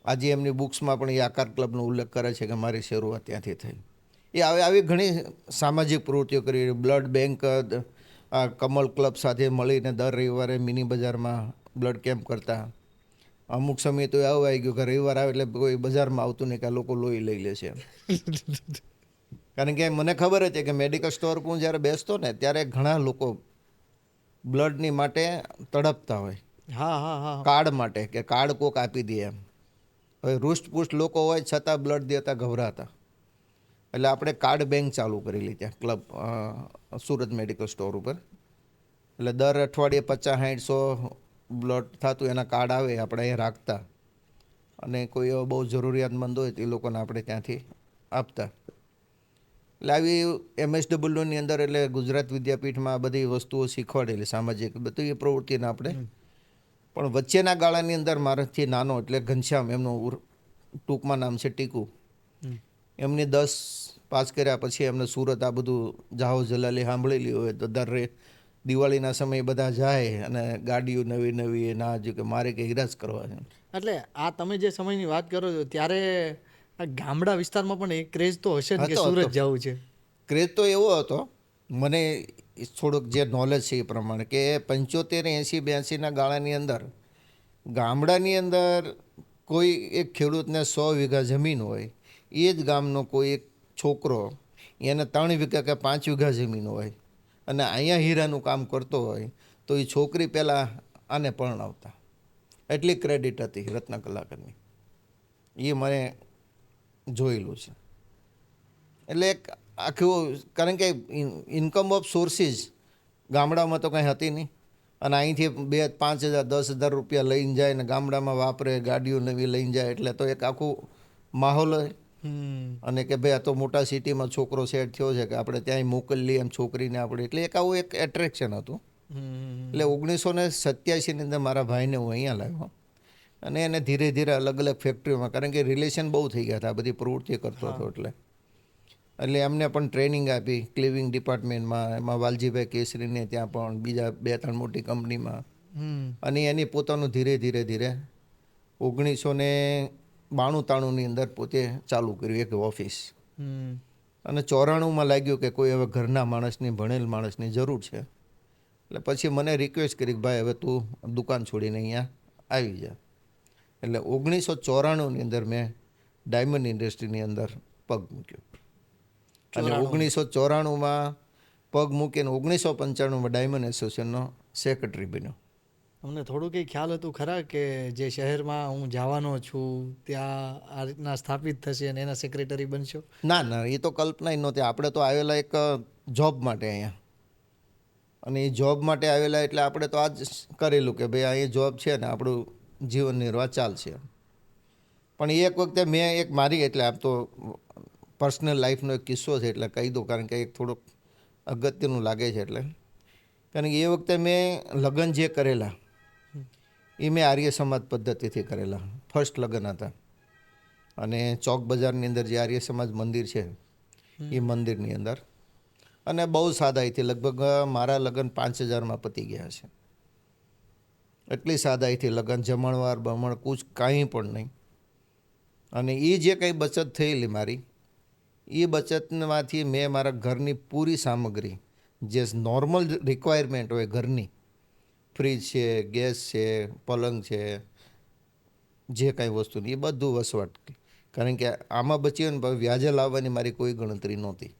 આજે એમની બુક્સમાં પણ એ આકાર ક્લબનો ઉલ્લેખ કરે છે કે મારી શરૂઆત ત્યાંથી થઈ. એ આવી ઘણી સામાજિક પ્રવૃત્તિઓ કરી. બ્લડ બેંક કમલ ક્લબ સાથે મળીને દર રવિવારે મિની બજારમાં બ્લડ કેમ્પ કરતા. અમુક સમય તો એવું આવી ગયું કે રવિવાર આવે એટલે કોઈ બજારમાં આવતું નહીં કે આ લોકો લોહી લઈ લે છે. કારણ કે મને ખબર હતી કે મેડિકલ સ્ટોર પર હું જ્યારે બેસતો ને ત્યારે ઘણા લોકો બ્લડની માટે તડપતા હોય. હા. કાર્ડ માટે કે કાર્ડ કોક આપી દે એમ. હવે રૂષ્ટપુષ્ટ લોકો હોય છતાં બ્લડ દેતા ગભરાતા. એટલે આપણે કાર્ડ બેંક ચાલુ કરેલી ત્યાં ક્લબ સુરત મેડિકલ સ્ટોર ઉપર. એટલે દર અઠવાડિયે 50-60-100 બ્લડ થતું એના કાર્ડ આવે આપણે અહીંયા રાખતા. અને કોઈ એવો બહુ જરૂરિયાતમંદ હોય તો એ લોકોને આપણે ત્યાંથી આપતા. એટલે આવી MSWની અંદર એટલે ગુજરાત વિદ્યાપીઠમાં આ બધી વસ્તુઓ શીખવાડેલી સામાજિક બધી એ પ્રવૃત્તિને આપણે. પણ વચ્ચેના ગાળાની અંદર મારાથી નાનો એટલે ઘનશ્યામ, એમનું ટૂંકમાં નામ છે ટીકુ. એમની 10 પાસ કર્યા પછી એમને સુરત આ બધું જાહો જલાલી સાંભળેલી હોય તો દર દિવાળીના સમયે બધા જાય અને ગાડીઓ નવી એના હજુ કે મારે કે હિરાજ કરવા છે. એટલે આ તમે જે સમયની વાત કરો છો ત્યારે આ ગામડા વિસ્તારમાં પણ એક ક્રેઝ તો હશે જ કે સુરત જવું છે. ક્રેઝ તો એવો હતો, મને થોડુંક જે નોલેજ છે એ પ્રમાણે કે 75, 80, 82ના ગાળાની અંદર ગામડાની અંદર કોઈ એક ખેડૂતને 100 વીઘા જમીન હોય, એ જ ગામનો કોઈ એક છોકરો એને 3 વીઘા કે 5 વીઘા જમીન હોય અને અહીંયા હીરાનું કામ કરતો હોય તો એ છોકરી પહેલાં આને પરણાવતા. એટલી ક્રેડિટ હતી રત્ન કલાકારની. એ મને જોયેલું છે. એટલે એક આખું, કારણ કે ઇન્કમ ઓફ સોર્સિસ ગામડામાં તો કંઈ હતી નહીં. અને અહીંથી 2-5 હજાર 10 હજાર રૂપિયા લઈને જાય ને ગામડામાં વાપરે, ગાડીઓ નવી લઈને જાય. એટલે તો એક આખું માહોલ હોય. અને કે ભાઈ આ તો મોટા સિટીમાં છોકરો સેટ થયો છે કે આપણે ત્યાંય મોકલીએ એમ છોકરીને આપણે. એટલે એક આવું એક એટ્રેક્શન હતું. એટલે 1987ની અંદર મારા ભાઈને હું અહીંયા લાવ્યો અને એને ધીરે ધીરે અલગ અલગ ફેક્ટરીઓમાં, કારણ કે રિલેશન બહુ થઈ ગયા હતા, આ બધી પ્રવૃત્તિ કરતો હતો એટલે એમને પણ ટ્રેનિંગ આપી ક્લિવિંગ ડિપાર્ટમેન્ટમાં. એમાં વાલજીભાઈ કેસરીને ત્યાં પણ બીજા 2-3 મોટી કંપનીમાં. અને એની પોતાનું ધીરે ધીરે 1992-93ની અંદર પોતે ચાલુ કર્યું એક ઓફિસ. અને 94માં લાગ્યું કે કોઈ હવે ઘરના માણસની, ભણેલ માણસની જરૂર છે. એટલે પછી મને રિક્વેસ્ટ કરી કે ભાઈ હવે તું દુકાન છોડીને અહીંયા આવી જા. એટલે 1994ની અંદર મેં ડાયમંડ ઇન્ડસ્ટ્રીની અંદર પગ મૂક્યો. અને 1994માં પગ મૂકીને 1995માં ડાયમંડ એસોસિએશનનો સેક્રેટરી બન્યો. તમને થોડું કંઈ ખ્યાલ હતું ખરા કે જે શહેરમાં હું જવાનો છું ત્યાં આ રીતના સ્થાપિત થશે અને એના સેક્રેટરી બનશો? ના ના, એ તો કલ્પના નહોતી. આપણે તો આવેલા એક જોબ માટે અહીંયા, અને એ જોબ માટે આવેલા એટલે આપણે તો આ જ કરેલું કે ભાઈ અહીંયા જોબ છે ને આપણું જીવન નિર્વાહ ચાલશે. પણ એક વખતે મેં એક મારી, એટલે આમ તો પર્સનલ લાઈફનો એક કિસ્સો છે એટલે કહી દઉં, કારણ કે એક થોડુંક અગત્યનું લાગે છે. એટલે કારણ કે એ વખતે મેં લગ્ન જે કરેલા એ મેં આર્ય સમાજ પદ્ધતિથી કરેલા. ફર્સ્ટ લગ્ન હતા, અને ચોક બજારની અંદર જે આર્ય સમાજ મંદિર છે એ મંદિરની અંદર, અને બહુ સાદાઈથી, લગભગ મારા લગ્ન 5,000માં પતી ગયા છે. એટલી સાદાઈથી લગ્ન, જમણવાર બમણ કુછ કાંઈ પણ નહીં. અને એ જે કંઈ બચત થયેલી મારી, એ બચતમાંથી મેં મારા ઘરની પૂરી સામગ્રી, જે નોર્મલ રિક્વાયરમેન્ટ હોય ઘરની, ફ્રીજ છે, ગેસ છે, પલંગ છે, જે કાંઈ વસ્તુની, એ બધું વસવાટ. કારણ કે આમાં બચ્યું ને વ્યાજે લાવવાની મારી કોઈ ગણતરી નહોતી.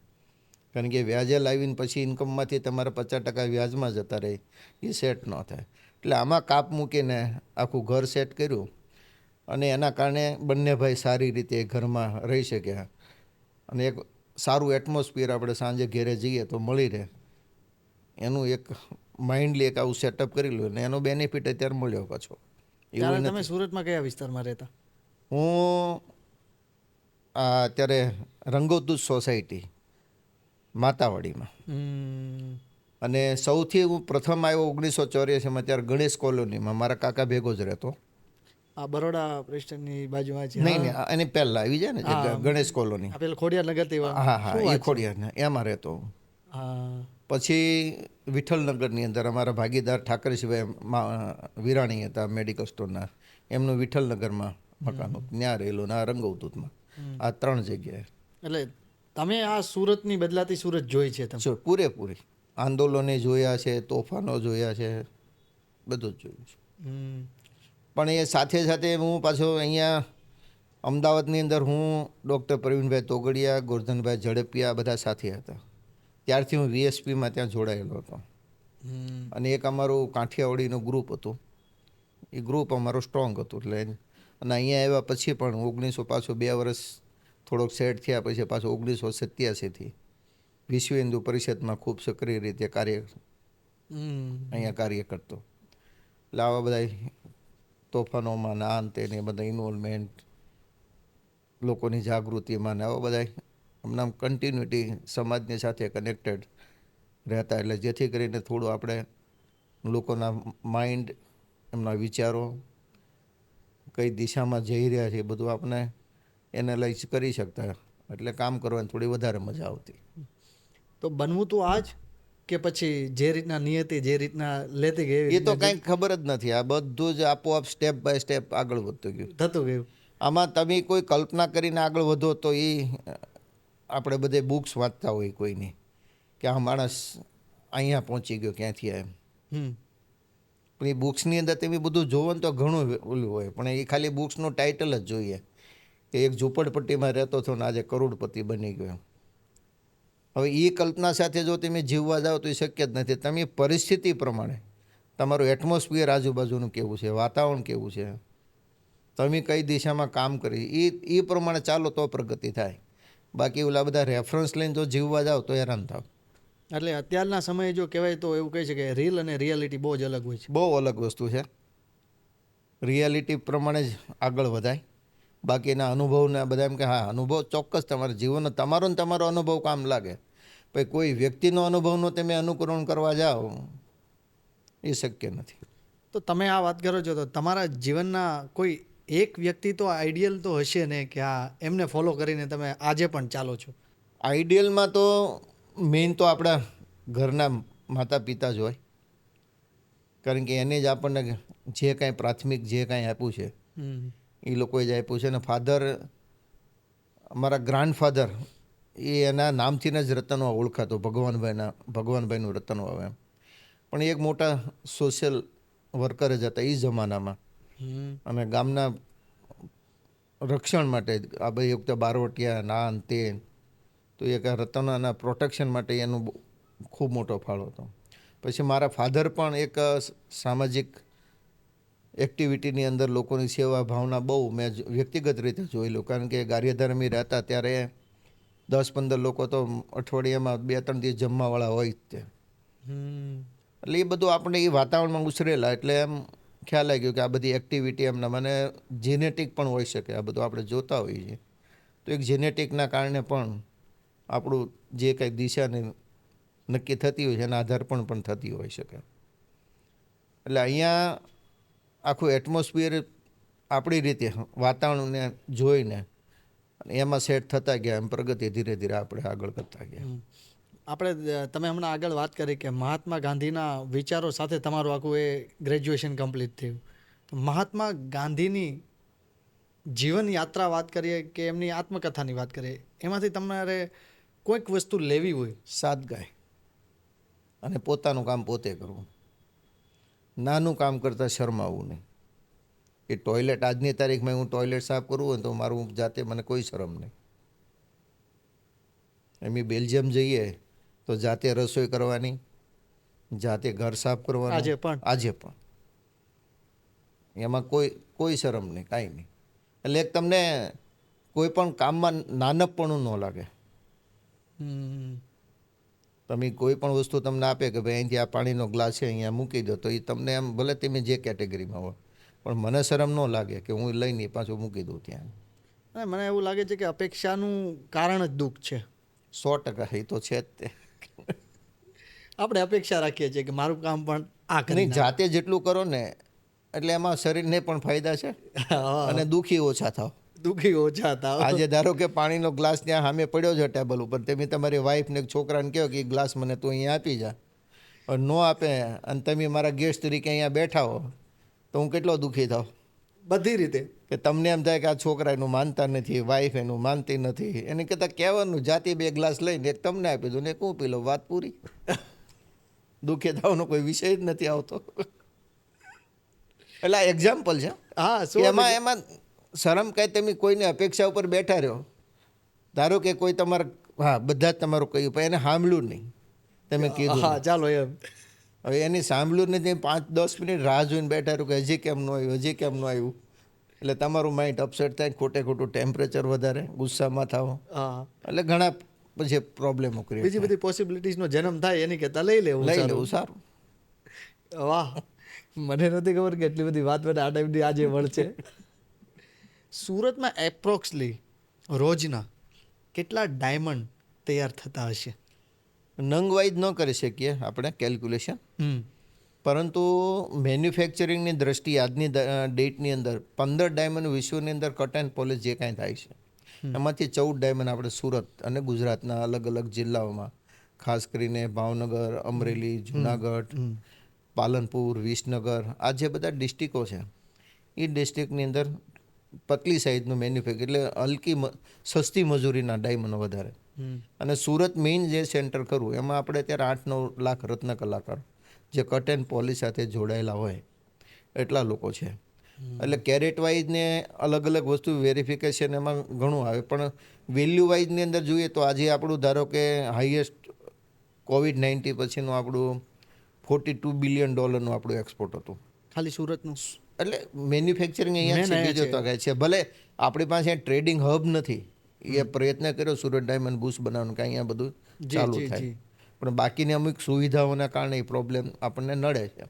કારણ કે વ્યાજે લાવીને પછી ઇન્કમમાંથી તમારા 50% વ્યાજમાં જતા રહે, એ સેટ ન થાય. એટલે આમાં કાપ મૂકીને આખું ઘર સેટ કર્યું, અને એના કારણે બંને ભાઈ સારી રીતે ઘરમાં રહી શક્યા. અને એક સારું એટમોસ્ફિયર આપણે સાંજે ઘેરે જઈએ તો મળી રહે, એનું એક માઇન્ડલી એક આવું સેટઅપ કરેલું, ને એનો બેનિફિટ અત્યારે મળ્યો પાછો. ત્યારે તમે સુરતમાં કયા વિસ્તારમાં રહેતા? હું અત્યારે રંગોદૂત સોસાયટી માતાવાડીમાં, અને સૌથી હું પ્રથમ આવ્યો 1984માં, ત્યારે ગણેશ કોલોનીમાં મારા કાકા ભેગો જ રહેતો. આ બરોડા પ્રેસ્ટની બાજુમાં છે? નહીં નહીં, એની પહેલાં આવી જાય ને જે ગણેશ કોલોની, પેલા ખોડિયાર નગર તેવા? હા હા, એ ખોડિયાર, એમાં રહેતો હું. પછી વિઠ્ઠલનગરની અંદર અમારા ભાગીદાર ઠાકરસિંહભાઈ વિરાણી હતા મેડિકલ સ્ટોરના, એમનું વિઠ્ઠલનગરમાં મકાન હતું, ત્યાં રહેલું, ને આ રંગવદૂતમાં. આ 3 જગ્યાએ. એટલે તમે આ સુરતની બદલાતી સુરત જોઈ છે તમે? પૂરેપૂરી આંદોલને જોયા છે, તોફાનો જોયા છે, બધું જ જોયું છે. પણ એ સાથે સાથે હું પાછો અહીંયા અમદાવાદની અંદર હું ડૉક્ટર પ્રવીણભાઈ તોગડિયા, ગોરધનભાઈ ઝડપિયા બધા સાથે હતા. ત્યારથી હું VSPમાં ત્યાં જોડાયેલો હતો. અને એક અમારું કાઠિયાવાડીનું ગ્રુપ હતું, એ ગ્રુપ અમારું સ્ટ્રોંગ હતું. એટલે અને અહીંયા આવ્યા પછી પણ પાછું 2 વર્ષ થોડોક સેટ થયા પછી પાછું 1987થી વિશ્વ હિન્દુ પરિષદમાં ખૂબ સક્રિય રીતે અહીંયા કાર્ય કરતો. એટલે આવા બધા તોફાનોમાં ના અંતે ને બધા ઇન્વોલ્વમેન્ટ, લોકોની જાગૃતિમાં ને આવા બધા હમણાં કન્ટિન્યુટી સમાજની સાથે કનેક્ટેડ રહેતા. એટલે જેથી કરીને થોડું આપણે લોકોના માઇન્ડ, એમના વિચારો કઈ દિશામાં જઈ રહ્યા છે એ બધું આપણે એનાલાઇઝ કરી શકતા. એટલે કામ કરવાની થોડી વધારે મજા આવતી. તો બનવું તો આજ કે પછી જે રીતના નિયતિ જે રીતના લેતી ગઈ એ તો કાંઈ ખબર જ નથી. આ બધું જ આપોઆપ સ્ટેપ બાય સ્ટેપ આગળ વધતું ગયું, થતું ગયું. આમાં તમે કોઈ કલ્પના કરીને આગળ વધો તો એ આપણે બધે બુક્સ વાંચતા હોય કોઈની, કે આ માણસ અહીંયા પહોંચી ગયો ક્યાંથી એમ. પણ એ બુક્સની અંદર તમે બધું જોવો ને તો ઘણું ઓલું હોય, પણ એ ખાલી બુક્સનું ટાઇટલ જ જોઈએ કે એક ઝૂંપડપટ્ટીમાં રહેતો હતો ને આજે કરોડપતિ બની ગયો. હવે એ કલ્પના સાથે જો તમે જીવવા જાઓ તો એ શક્ય જ નથી. તમે પરિસ્થિતિ પ્રમાણે તમારું એટમોસ્ફિયર આજુબાજુનું કેવું છે, વાતાવરણ કેવું છે, તમે કઈ દિશામાં કામ કરી એ પ્રમાણે ચાલો તો પ્રગતિ થાય. બાકી ઓલા બધા રેફરન્સ લઈને જો જીવવા જાઓ તો હેરાન થાવ. એટલે અત્યારના સમયે જો કહેવાય તો એવું કહી છે કે રીલ અને રિયાલિટી બહુ જ અલગ હોય છે. બહુ અલગ વસ્તુ છે. રિયાલિટી પ્રમાણે જ આગળ વધાય. બાકીના અનુભવના બધા એમ કે હા અનુભવ ચોક્કસ તમારા જીવનનો તમારો અનુભવ કામ લાગે, પછી કોઈ વ્યક્તિનો અનુભવનો તમે અનુકરણ કરવા જાઓ એ શક્ય નથી. તો તમે આ વાત કરો છો તો તમારા જીવનના કોઈ એક વ્યક્તિ તો આઈડિયલ તો હશે ને કે હા એમને ફોલો કરીને તમે આજે પણ ચાલો છો? આઈડિયલમાં તો મેઇન તો આપણા ઘરના માતા પિતા જ હોય, કારણ કે એને જ આપણને જે કાંઈ પ્રાથમિક જે કાંઈ આપ્યું છે એ લોકોએ જ આપ્યું છે. અને ફાધર, અમારા ગ્રાન્ડફાધર એ એના નામથી જ રતનવા ઓળખાતો, ભગવાનભાઈનું રતનવા એમ. પણ એક મોટા સોશિયલ વર્કર જ હતા એ જમાનામાં, અને ગામના રક્ષણ માટે આ બધી વખતે બારવટિયા ના તે, તો એક રતનવાના પ્રોટેક્શન માટે એનું ખૂબ મોટો ફાળો હતો. પછી મારા ફાધર પણ એક સામાજિક એક્ટિવિટીની અંદર લોકોની સેવા ભાવના બહુ મેં વ્યક્તિગત રીતે જોયેલું. કારણ કે ગારિયાધાર રહેતા ત્યારે 10-15 લોકો તો અઠવાડિયામાં 2-3 દિવસ જમવાવાળા હોય જ તે. એટલે એ બધું આપણે એ વાતાવરણમાં ઉછરેલા એટલે એમ ખ્યાલ આવી ગયો કે આ બધી એક્ટિવિટી એમના મને જેનેટિક પણ હોઈ શકે. આ બધું આપણે જોતા હોઈએ છીએ તો એક જેનેટિકના કારણે પણ આપણું જે કંઈ દિશાને નક્કી થતી હોય છે એના આધાર પણ થતી હોઈ શકે. એટલે અહીંયા આખું એટમોસ્ફિયર આપણી રીતે વાતાવરણને જોઈને એમાં સેટ થતા ગયા, એમ પ્રગતિ ધીરે ધીરે આપણે આગળ કરતા ગયા. તમે હમણાં આગળ વાત કરી કે મહાત્મા ગાંધીના વિચારો સાથે તમારું આખું એ ગ્રેજ્યુએશન કમ્પ્લીટ થયું. તો મહાત્મા ગાંધીની જીવન યાત્રા વાત કરીએ કે એમની આત્મકથાની વાત કરીએ, એમાંથી તમારે કોઈક વસ્તુ લેવી હોય? સાદગાઈ અને પોતાનું કામ પોતે કરવું. નાનું કામ કરતાં શરમાવું નહીં. એ ટોયલેટ આજની તારીખમાં હું ટોયલેટ સાફ કરવું હોય તો મારું જાતે મને કોઈ શરમ નહીં. એમ બેલ્જિયમ જઈએ તો જાતે રસોઈ કરવાની, જાતે ઘર સાફ કરવાનું. આજે પણ એમાં કોઈ શરમ નહીં, કાંઈ નહીં. એટલે એક તમને કોઈ પણ કામમાં નાનકપણું ન લાગે. તમે કોઈ પણ વસ્તુ તમને આપે કે ભાઈ અહીંથી આ પાણીનો ગ્લાસ છે અહીંયા મૂકી દો, તો એ તમને એમ ભલે તમે જે કેટેગરીમાં હોય પણ મને શરમ ન લાગે કે હું લઈને પાછું મૂકી દઉં ત્યાં. મને એવું લાગે છે કે અપેક્ષાનું કારણ જ દુઃખ છે. 100% એ તો છે જ તે. આપણે અપેક્ષા રાખીએ છીએ કે મારું કામ પણ આ કરી નહીં, જાતે જેટલું કરો ને એટલે એમાં શરીરને પણ ફાયદા છે અને દુઃખી ઓછા થાવ. આજે ધારો કે પાણીનો ગ્લાસ ત્યાં સામે પડ્યો છે ટેબલ ઉપર, તમે તમારી વાઈફને છોકરાને કહો કે એ ગ્લાસ મને તું અહીંયા આપી જા, પણ ન આપે અને તમે મારા ગેસ્ટ તરીકે અહીંયા બેઠા હો તો હું કેટલો દુઃખી થાવ બધી રીતે. કે તમને એમ થાય કે આ છોકરા એનું માનતા નથી, વાઈફ એનું માનતી નથી, એને કરતાં કહેવાનું જાતે 2 ગ્લાસ લઈને એક તમને આપી દઉં ને એક હું પી લઉં, વાત પૂરી. દુઃખી થવાનો કોઈ વિષય જ નથી આવતો. એટલે આ એક્ઝામ્પલ છે. એમાં શરમ કાંઈ તમે કોઈની અપેક્ષા ઉપર બેઠા રહ્યો. ધારો કે કોઈ તમારા બધા જ તમારું કહ્યું પણ એને સાંભળ્યું નહીં, તમે કીધું ચાલો એમ, હવે એની સાંભળ્યું નહીં, 5-10 મિનિટ રાહ જોઈને બેઠા રહ્યું કે હજી કેમ ન આવ્યું, હજી કેમ ન આવ્યું. એટલે તમારું માઇન્ડ અપસેટ થાય, ખોટું ટેમ્પરેચર વધારે, ગુસ્સામાં થાવ, એટલે ઘણા પછી પ્રોબ્લેમો ક્રિએટ, બીજી બધી પોસિબિલિટીઝનો જન્મ થાય એની કરતાં લઈ લેવું સારું. વાહ, મને નથી ખબર કે એટલી બધી વાત આ ટાઈમની આજે મળશે. સુરતમાં એપ્રોક્સલી રોજના કેટલા ડાયમંડ તૈયાર થતા હશે? નંગ વાઇઝ ન કરી શકીએ આપણે કેલ્ક્યુલેશન, પરંતુ મેન્યુફેક્ચરિંગની દ્રષ્ટિએ આજની ડેટની અંદર 15 ડાયમંડ વિશ્વની અંદર કટ એન્ડ પોલિશ જે કાંઈ થાય છે એમાંથી 14 ડાયમંડ આપણે સુરત અને ગુજરાતના અલગ અલગ જિલ્લાઓમાં, ખાસ કરીને ભાવનગર, અમરેલી, જુનાગઢ, પાલનપુર, વિસનગર, આ જે બધા ડિસ્ટ્રિક્ટો છે એ ડિસ્ટ્રિક્ટની અંદર પતલી સાઇઝનું મેન્યુફેક્ચર, એટલે હલકી સસ્તી મજૂરીના ડાયમંડ વધારે. અને સુરત મેઇન જે સેન્ટર ખરું એમાં આપણે અત્યારે 8-9 લાખ રત્ન કલાકાર જે કટ એન્ડ પોલિશ સાથે જોડાયેલા હોય એટલા લોકો છે. એટલે કેરેટ વાઇઝ ને અલગ અલગ વસ્તુ વેરિફિકેશન એમાં ઘણું આવે, પણ વેલ્યુ વાઇઝની અંદર જોઈએ તો આજે આપણું ધારો કે હાઈએસ્ટ COVID-19 પછીનું આપણું $42 બિલિયન આપણું એક્સપોર્ટ હતું ખાલી સુરતનું. એટલે મેન્યુફેક્ચરિંગ અહીંયા બીજો તો કહે છે. ભલે આપણી પાસે ટ્રેડિંગ હબ નથી, એ પ્રયત્ન કર્યો સુરત ડાયમંડ બુશ બનાવવાનું કે અહીંયા બધું ચાલુ થાય, પણ બાકીની અમુક સુવિધાઓના કારણે એ પ્રોબ્લેમ આપણને નડે છે.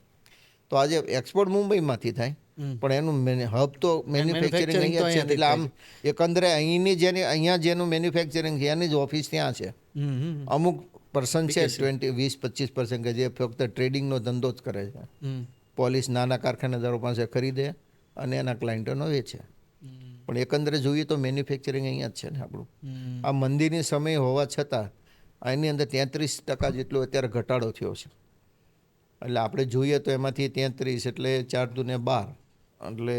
તો આજે એક્સપોર્ટ મુંબઈમાંથી થાય પણ એનું હબ તો મેન્યુફેક્ચરિંગ અહીંયા છે. એટલે આમ એકંદરે અહીંયા જેનું મેન્યુફેક્ચરિંગ છે એની જ ઓફિસ ત્યાં છે. અમુક પર્સન છે 20-25% કે જે ફક્ત ટ્રેડિંગનો ધંધો જ કરે છે. પોલીસ નાના કારખાનેદારો પાસે ખરીદે અને એના ક્લાયન્ટોનો વેચે, પણ એકંદરે જોઈએ તો મેન્યુફેક્ચરિંગ અહીંયા જ છે ને આપણું. આ મંદીની સમય હોવા છતાં એની અંદર 33% જેટલો અત્યારે ઘટાડો થયો છે. એટલે આપણે જોઈએ તો એમાંથી 33 એટલે 4 દુને 12, એટલે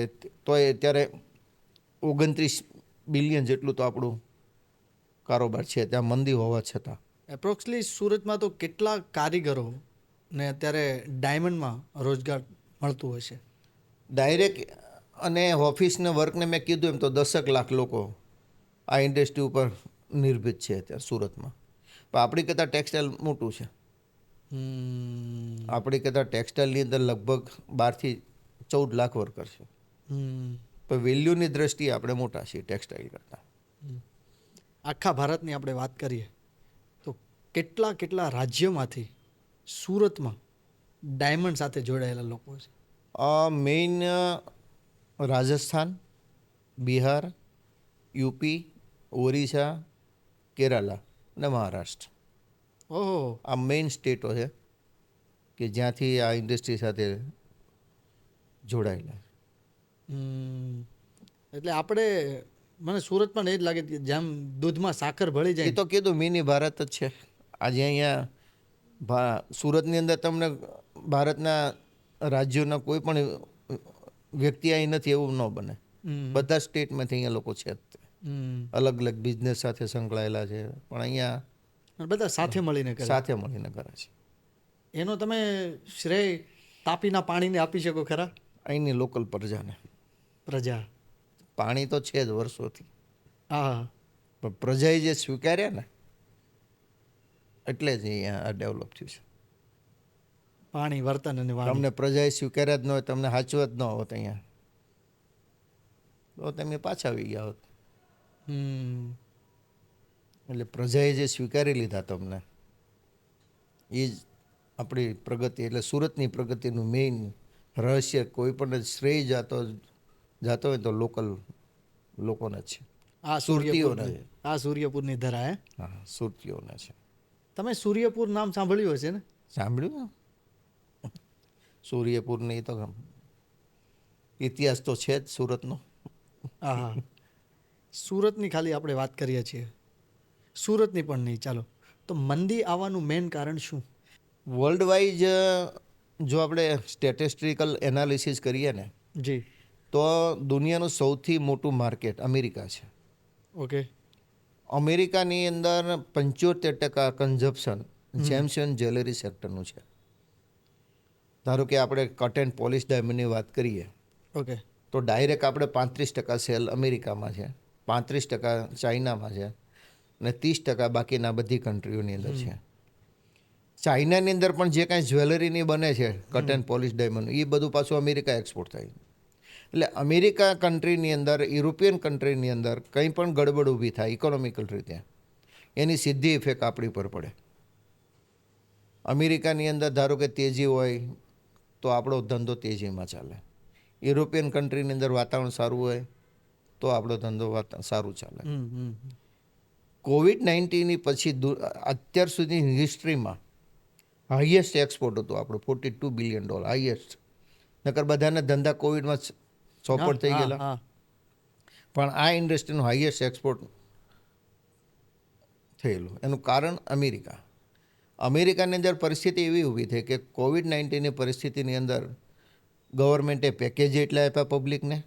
તોય અત્યારે 29 બિલિયન જેટલું તો આપણું કારોબાર છે ત્યાં મંદી હોવા છતાં. એપ્રોક્સલી સુરતમાં તો કેટલા કારીગરો ને અત્યારે ડાયમંડમાં રોજગાર મળતું હશે? ડાયરેક્ટ અને ઓફિસને વર્કને મેં કીધું એમ તો 10 લાખ લોકો આ ઇન્ડસ્ટ્રી ઉપર નિર્ભિત છે અત્યારે સુરતમાં. પણ આપણી કરતાં ટેક્સટાઇલ મોટું છે. આપણી કહેતા ટેક્સટાઇલની અંદર લગભગ 12 થી 14 લાખ વર્કર છે. પણ વેલ્યુની દ્રષ્ટિએ આપણે મોટા છીએ ટેક્સટાઇલ કરતાં. આખા ભારતની આપણે વાત કરીએ તો કેટલા રાજ્યોમાંથી સુરતમાં ડાયમંડ સાથે જોડાયેલા લોકો છે? મેઇન રાજસ્થાન, બિહાર, યુપી, ઓરિસ્સા, કેરાલા અને મહારાષ્ટ્ર. ઓહો. આ મેઇન સ્ટેટો છે કે જ્યાંથી આ ઇન્ડસ્ટ્રી સાથે જોડાયેલા. એટલે આપણે મને સુરતમાં એ જ લાગે કે જેમ દૂધમાં સાકર ભળી એ જાય. તો કીધું મિની ભારત જ છે. આજે અહીંયા સુરતની અંદર તમને ભારતના રાજ્યોના કોઈ પણ વ્યક્તિ અહીં નથી એવું ન બને. બધા સ્ટેટમાંથી અહીંયા લોકો છે જ તે. અલગ અલગ બિઝનેસ સાથે સંકળાયેલા છે, પણ અહીંયા બધા સાથે મળીને કરે. સાથે મળીને કરે છે. એનો તમે શ્રેય તાપીના પાણીને આપી શકો ખરા? અહીંની લોકલ પ્રજા પાણી તો છે જ વર્ષોથી, હા, પણ પ્રજાએ જે સ્વીકાર્યા ને એટલે જ અહીંયા આ ડેવલપ થયું છે. પાણી, વર્તન અને વાણી. તમને પ્રજાએ સ્વીકાર્યા જ ન હોય, તમને સાચવા જ ન હોત અહીંયા, તો તમે પાછા આવી ગયા હોત. એટલે પ્રજાએ જે સ્વીકારી લીધા તમને, એ જ આપણી પ્રગતિ. એટલે સુરતની પ્રગતિનું મેઇન રહસ્ય કોઈ પણ શ્રેય જાતો હોય તો લોકલ લોકોને જ છે. આ સુરતીઓને છે. આ સૂર્યપુરની ધરા હે? હા, સુરતીઓને છે. તમે સૂર્યપુર નામ સાંભળ્યું હશે ને? સાંભળ્યું ને? સૂર્યપુરની તો ઇતિહાસ તો છે જ સુરતનો. હા, સુરતની ખાલી આપણે વાત કરીએ છીએ, સુરતની પણ નહીં. ચાલો, તો મંદી આવવાનું મેઇન કારણ શું? વર્લ્ડ વાઇઝ જો આપણે સ્ટેટિસ્ટિકલ એનાલિસિસ કરીએ ને, જી, તો દુનિયાનું સૌથી મોટું માર્કેટ અમેરિકા છે. ઓકે. અમેરિકાની અંદર 75% કન્ઝપ્શન જેમ્સ એન્ડ જ્વેલરી સેક્ટરનું છે. ધારો કે આપણે કટ એન્ડ પોલિશ ડાયમંડની વાત કરીએ, ઓકે, તો ડાયરેક્ટ આપણે 35% સેલ અમેરિકામાં છે, 35% ચાઇનામાં છે, અને 30% બાકીના બધી કન્ટ્રીઓની અંદર છે. ચાઇનાની અંદર પણ જે કાંઈ જ્વેલરીની બને છે કટ એન્ડ પોલિશ ડાયમંડ, એ બધું પાછું અમેરિકા એક્સપોર્ટ થાય. એટલે અમેરિકા કન્ટ્રીની અંદર, યુરોપિયન કન્ટ્રીની અંદર કંઈ પણ ગડબડ ઊભી થાય ઇકોનોમિકલ રીતે, એની સીધી ઇફેક્ટ આપણી પર પડે. અમેરિકાની અંદર ધારો કે તેજી હોય તો આપણો ધંધો તેજીમાં ચાલે. યુરોપિયન કન્ટ્રીની અંદર વાતાવરણ સારું હોય તો આપણો ધંધો સારું ચાલે. COVID-19 પછી અત્યાર સુધીની હિસ્ટ્રીમાં હાઈએસ્ટ એક્સપોર્ટ હતું આપણું, $42 બિલિયન હાઈએસ્ટ. નકર બધાના ધંધા કોવિડમાં ચોપટ થઈ ગયેલા, પણ આ ઇન્ડસ્ટ્રીનું હાઈએસ્ટ એક્સપોર્ટ થયેલું. એનું કારણ અમેરિકા. અમેરિકાની અંદર પરિસ્થિતિ એવી ઊભી થઈ કે COVID-19ની પરિસ્થિતિની અંદર ગવર્મેન્ટે પેકેજ એટલા આપ્યા પબ્લિકને,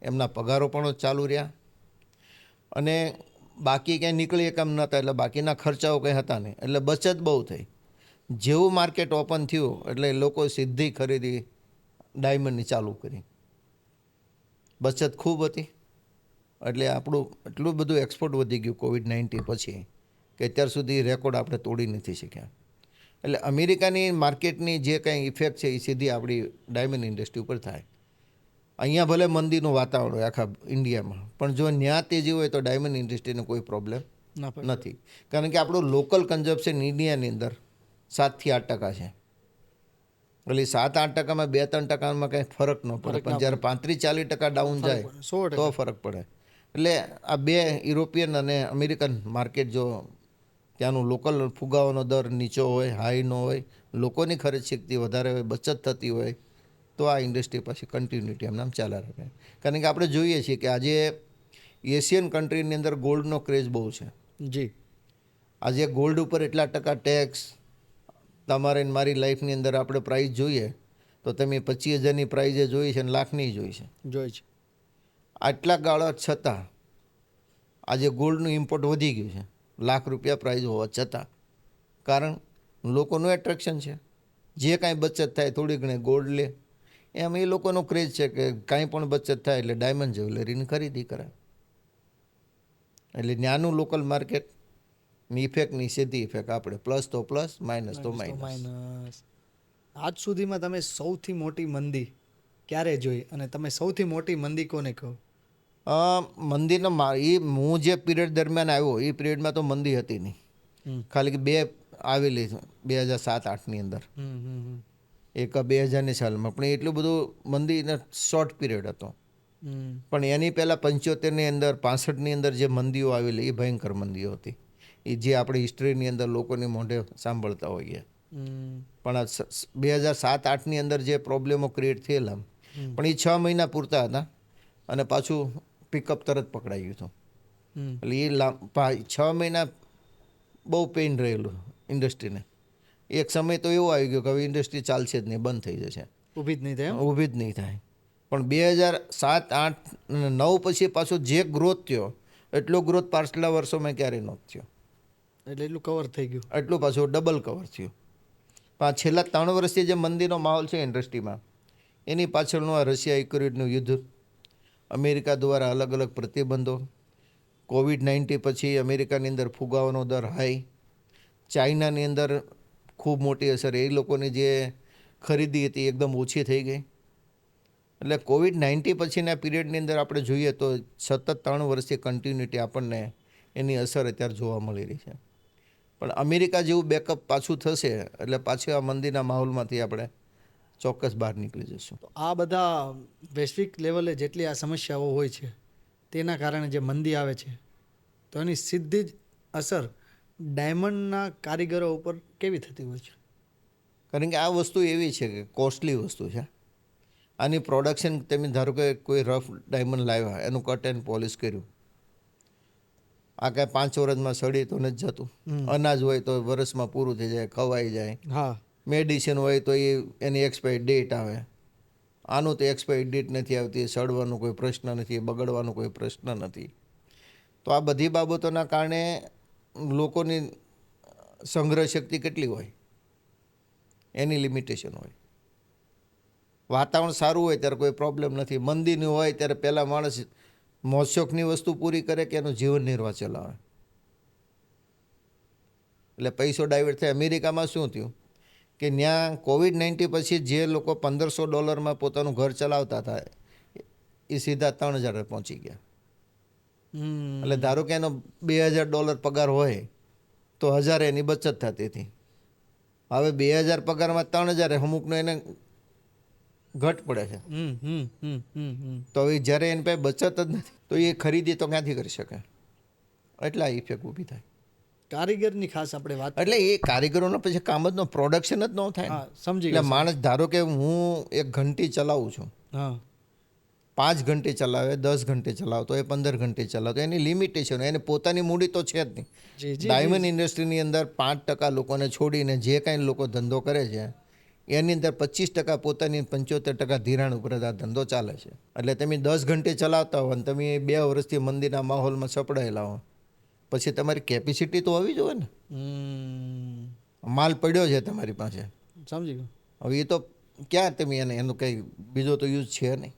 એમના પગારો પણ ચાલુ રહ્યા, અને બાકી ક્યાંય નીકળી કામ નહોતા, એટલે બાકીના ખર્ચાઓ કંઈ હતા નહીં, એટલે બચત બહુ થઈ. જેવું માર્કેટ ઓપન થયું એટલે લોકો સીધી ખરીદી ડાયમંડની ચાલુ કરી. બચત ખૂબ હતી, એટલે આપણું એટલું બધું એક્સપોર્ટ વધી ગયું COVID-19 પછી કે અત્યાર સુધી રેકોર્ડ આપણે તોડી નથી શક્યા. એટલે અમેરિકાની માર્કેટની જે કંઈ ઇફેક્ટ છે એ સીધી આપણી ડાયમંડ ઇન્ડસ્ટ્રી ઉપર થાય. અહીંયા ભલે મંદીનું વાતાવરણ હોય આખા ઇન્ડિયામાં, પણ જો ન્યા તેજી હોય તો ડાયમંડ ઇન્ડસ્ટ્રીને કોઈ પ્રોબ્લેમ નથી. કારણ કે આપણું લોકલ કન્ઝપ્શન ઇન્ડિયાની અંદર 7 થી 8% છે. એટલે 7-8%માં 2-3%માં કંઈ ફરક ન પડે, પણ જ્યારે 35-40% ડાઉન જાય તો ફરક પડે. એટલે આ બે યુરોપિયન અને અમેરિકન માર્કેટ, જો ત્યાંનું લોકલ ફુગાવાનો દર નીચો હોય, હાઈ ન હોય, લોકોની ખરીદ શક્તિ વધારે હોય, બચત થતી હોય, તો આ ઇન્ડસ્ટ્રી પછી કન્ટિન્યુટી એમ નામ ચાલ્યા રાખે. કારણ કે આપણે જોઈએ છીએ કે આજે એશિયન કન્ટ્રીની અંદર ગોલ્ડનો ક્રેઝ બહુ છે. જી, આજે ગોલ્ડ ઉપર એટલા ટકા ટેક્સ, તમારે મારી લાઈફની અંદર આપણે પ્રાઇસ જોઈએ તો તમે 25,000ની પ્રાઇઝે જોઈ છે અને લાખની જોઈ છે. આટલા ગાળા છતાં આજે ગોલ્ડનું ઇમ્પોર્ટ વધી ગયું છે, ₹1,00,000 પ્રાઇઝ હોવા છતાં. કારણ લોકોનું એટ્રેક્શન છે, જે કાંઈ બચત થાય થોડી ઘણી ગોલ્ડ લે, એમ એ લોકોનો ક્રેઝ છે કે કાંઈ પણ બચત થાય એટલે ડાયમંડ જ્વેલરીની ખરીદી કરે. એટલે ત્યાંનું લોકલ માર્કેટ ઇફેક્ટની સીધી ઇફેક્ટ આપણે પ્લસ તો પ્લસ માઇનસ તો માઇનસ. માઇનસ. આજ સુધીમાં તમે સૌથી મોટી મંદી ક્યારે જોઈ અને તમે સૌથી મોટી મંદી કોને કહો? મંદીનો એ હું જે પીરિયડ દરમિયાન આવ્યો એ પીરિયડમાં તો મંદી હતી નહીં. ખાલી કે બે આવેલી 2007-8ની અંદર, એક 2000ની સાલમાં, પણ એટલું બધું મંદીનો શોર્ટ પીરિયડ હતો. પણ એની પહેલાં 75ની અંદર 65ની અંદર જે મંદીઓ આવેલી એ ભયંકર મંદીઓ હતી, એ જે આપણી હિસ્ટ્રીની અંદર લોકોની મોઢે સાંભળતા હોઈએ. પણ 2007-8ની અંદર જે પ્રોબ્લેમો ક્રિએટ થયેલા, પણ એ 6 મહિના પૂરતા હતા અને પાછું પિકઅપ તરત પકડાઈ ગયું હતું. એટલે એ 6 મહિના બહુ પેઇન રહેલું ઇન્ડસ્ટ્રીને. એક સમય તો એવો આવી ગયો કે હવે ઇન્ડસ્ટ્રી ચાલશે જ નહીં, બંધ થઈ જશે, ઊભી જ નહીં થાય. ઊભી જ નહીં થાય. પણ 2007, 8, 9 પછી પાછો જે ગ્રોથ થયો એટલો ગ્રોથ પાછલા વર્ષોમાં ક્યારેય નહોતો થયો. એટલે એટલું કવર થઈ ગયું, એટલું પાછું ડબલ કવર થયું. પણ છેલ્લા 3 વર્ષથી જે મંદીનો માહોલ છે ઇન્ડસ્ટ્રીમાં, એની પાછળનું આ રશિયા યુક્રેનનું યુદ્ધ, અમેરિકા દ્વારા અલગ અલગ પ્રતિબંધો, COVID-19 પછી અમેરિકાની અંદર ફુગાવાનો દર હાઈ, ચાઇનાની અંદર ખૂબ મોટી અસર, એ લોકોની જે ખરીદી હતી એકદમ ઓછી થઈ ગઈ. એટલે COVID-19 પછીના પીરિયડની અંદર આપણે જોઈએ તો સતત 3 વર્ષથી કન્ટિન્યુટી આપણને એની અસર અત્યારે જોવા મળી રહી છે. પણ અમેરિકા જેવું બેકઅપ પાછું થશે એટલે પાછું આ મંદીના માહોલમાંથી આપણે ચોક્કસ બહાર નીકળી જશું. તો આ બધા વૈશ્વિક લેવલે જેટલી આ સમસ્યાઓ હોય છે તેના કારણે જે મંદી આવે છે તો એની સીધી જ અસર ડાયમંડના કારીગરો ઉપર કેવી થતી હોય છે? કારણ કે આ વસ્તુ એવી છે કે કોસ્ટલી વસ્તુ છે. આની પ્રોડક્શન તમે ધારો કે કોઈ રફ ડાયમંડ લાવ્યા, એનું કટ એન્ડ પોલિશ કર્યું, આ કાંઈ 5 વર્ષમાં સડી તો નથી જતું. અનાજ હોય તો વર્ષમાં પૂરું થઈ જાય, ખવાઈ જાય. હા, મેડિસિન હોય તો એની એક્સપાયરી ડેટ આવે. આનું તો એક્સપાયરી ડેટ નથી આવતી, સડવાનો કોઈ પ્રશ્ન નથી, બગડવાનો કોઈ પ્રશ્ન નથી. તો આ બધી બાબતોના કારણે લોકોની સંગ્રહ શક્તિ કેટલી હોય એની લિમિટેશન હોય. વાતાવરણ સારું હોય ત્યારે કોઈ પ્રોબ્લેમ નથી, મંદીનું હોય ત્યારે પહેલાં માણસ મોજશોખની વસ્તુ પૂરી કરે કે એનું જીવન નિર્વાહ ચલાવે, એટલે પૈસો ડાયવર્ટ થાય. અમેરિકામાં શું થયું કે ત્યાં COVID-19 પછી જે લોકો $1,500 પોતાનું ઘર ચલાવતા હતા એ સીધા 3,000 પહોંચી ગયા. એટલે ધારો કે એનો $2,000 પગાર હોય તો 1,000 એની બચત થતી હતી. હવે 2,000 પગારમાં 3,000 અમુકનો એને ઘટ પડે છે. તો હવે જ્યારે એની પાસે બચત જ નથી તો એ ખરીદી તો ક્યાંથી કરી શકે? એટલે આ ઇફેક્ટ ઊભી થાય. કારીગરની ખાસ આપણે વાત, એટલે એ કારીગરોનો પછી કામ જ પ્રોડક્શન જ ન થાય. સમજી એટલે ગયા. માણસ ધારો કે હું એક ઘંટી ચલાવું છું, હા, 5 ઘંટી ચલાવે, 10 ઘંટી ચલાવતો હોય, 15 ઘંટી ચલાવતો, એની લિમિટેશન, એને પોતાની મૂડી તો છે જ નહીં. ડાયમંડ ઇન્ડસ્ટ્રીની અંદર 5% લોકોને છોડીને જે કાંઈ લોકો ધંધો કરે છે એની અંદર 25% પોતાની 75% ધિરાણ ઉપર આ ધંધો ચાલે છે. એટલે તમે 10 ઘંટી ચલાવતા હો અને તમે 2 વર્ષથી મંદીના માહોલમાં સપડાયેલા હો, પછી તમારી કેપેસિટી તો હોવી જોઈએ ને. માલ પડ્યો છે તમારી પાસે, સમજી ગયો. હવે એ તો ક્યાં તમે એનું કંઈ બીજો તો યુઝ છે નહીં.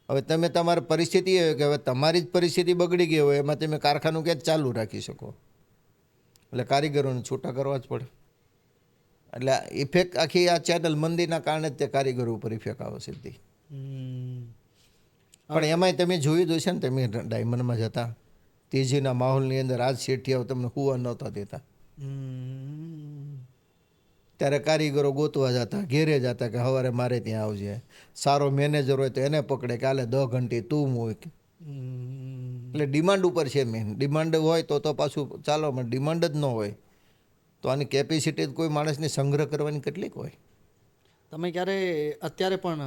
હવે તમે તમારી પરિસ્થિતિ એ કે હવે તમારી જ પરિસ્થિતિ બગડી ગઈ હોય, એમાં તમે કારખાનું ક્યાં ચાલુ રાખી શકો? એટલે કારીગરોને છૂટા કરવા જ પડે. એટલે ઇફેક્ટ આખી આ ચેનલ મંદીના કારણે જ તે કારીગરો ઉપર ઇફેક્ટ આવે સીધી. પણ એમાંય તમે જોયું તો છે ને, તમે ડાયમંડમાં જતા તેજીના માહોલની અંદર આજ શેઠિયાઓ તમને હુવા નહોતા દેતા, ત્યારે કારીગરો ગોતવા જતા, ઘેરે જતા કે સવારે મારે ત્યાં આવજે. સારો મેનેજર હોય તો એને પકડે કે હાલે 10 ઘંટી તું મૂક. એટલે ડિમાન્ડ ઉપર છે મેન. ડિમાન્ડ હોય તો પાછું ચાલો, પણ ડિમાન્ડ જ ન હોય તો આની કેપેસિટી કોઈ માણસની સંગ્રહ કરવાની કેટલીક હોય. તમે ક્યારે અત્યારે પણ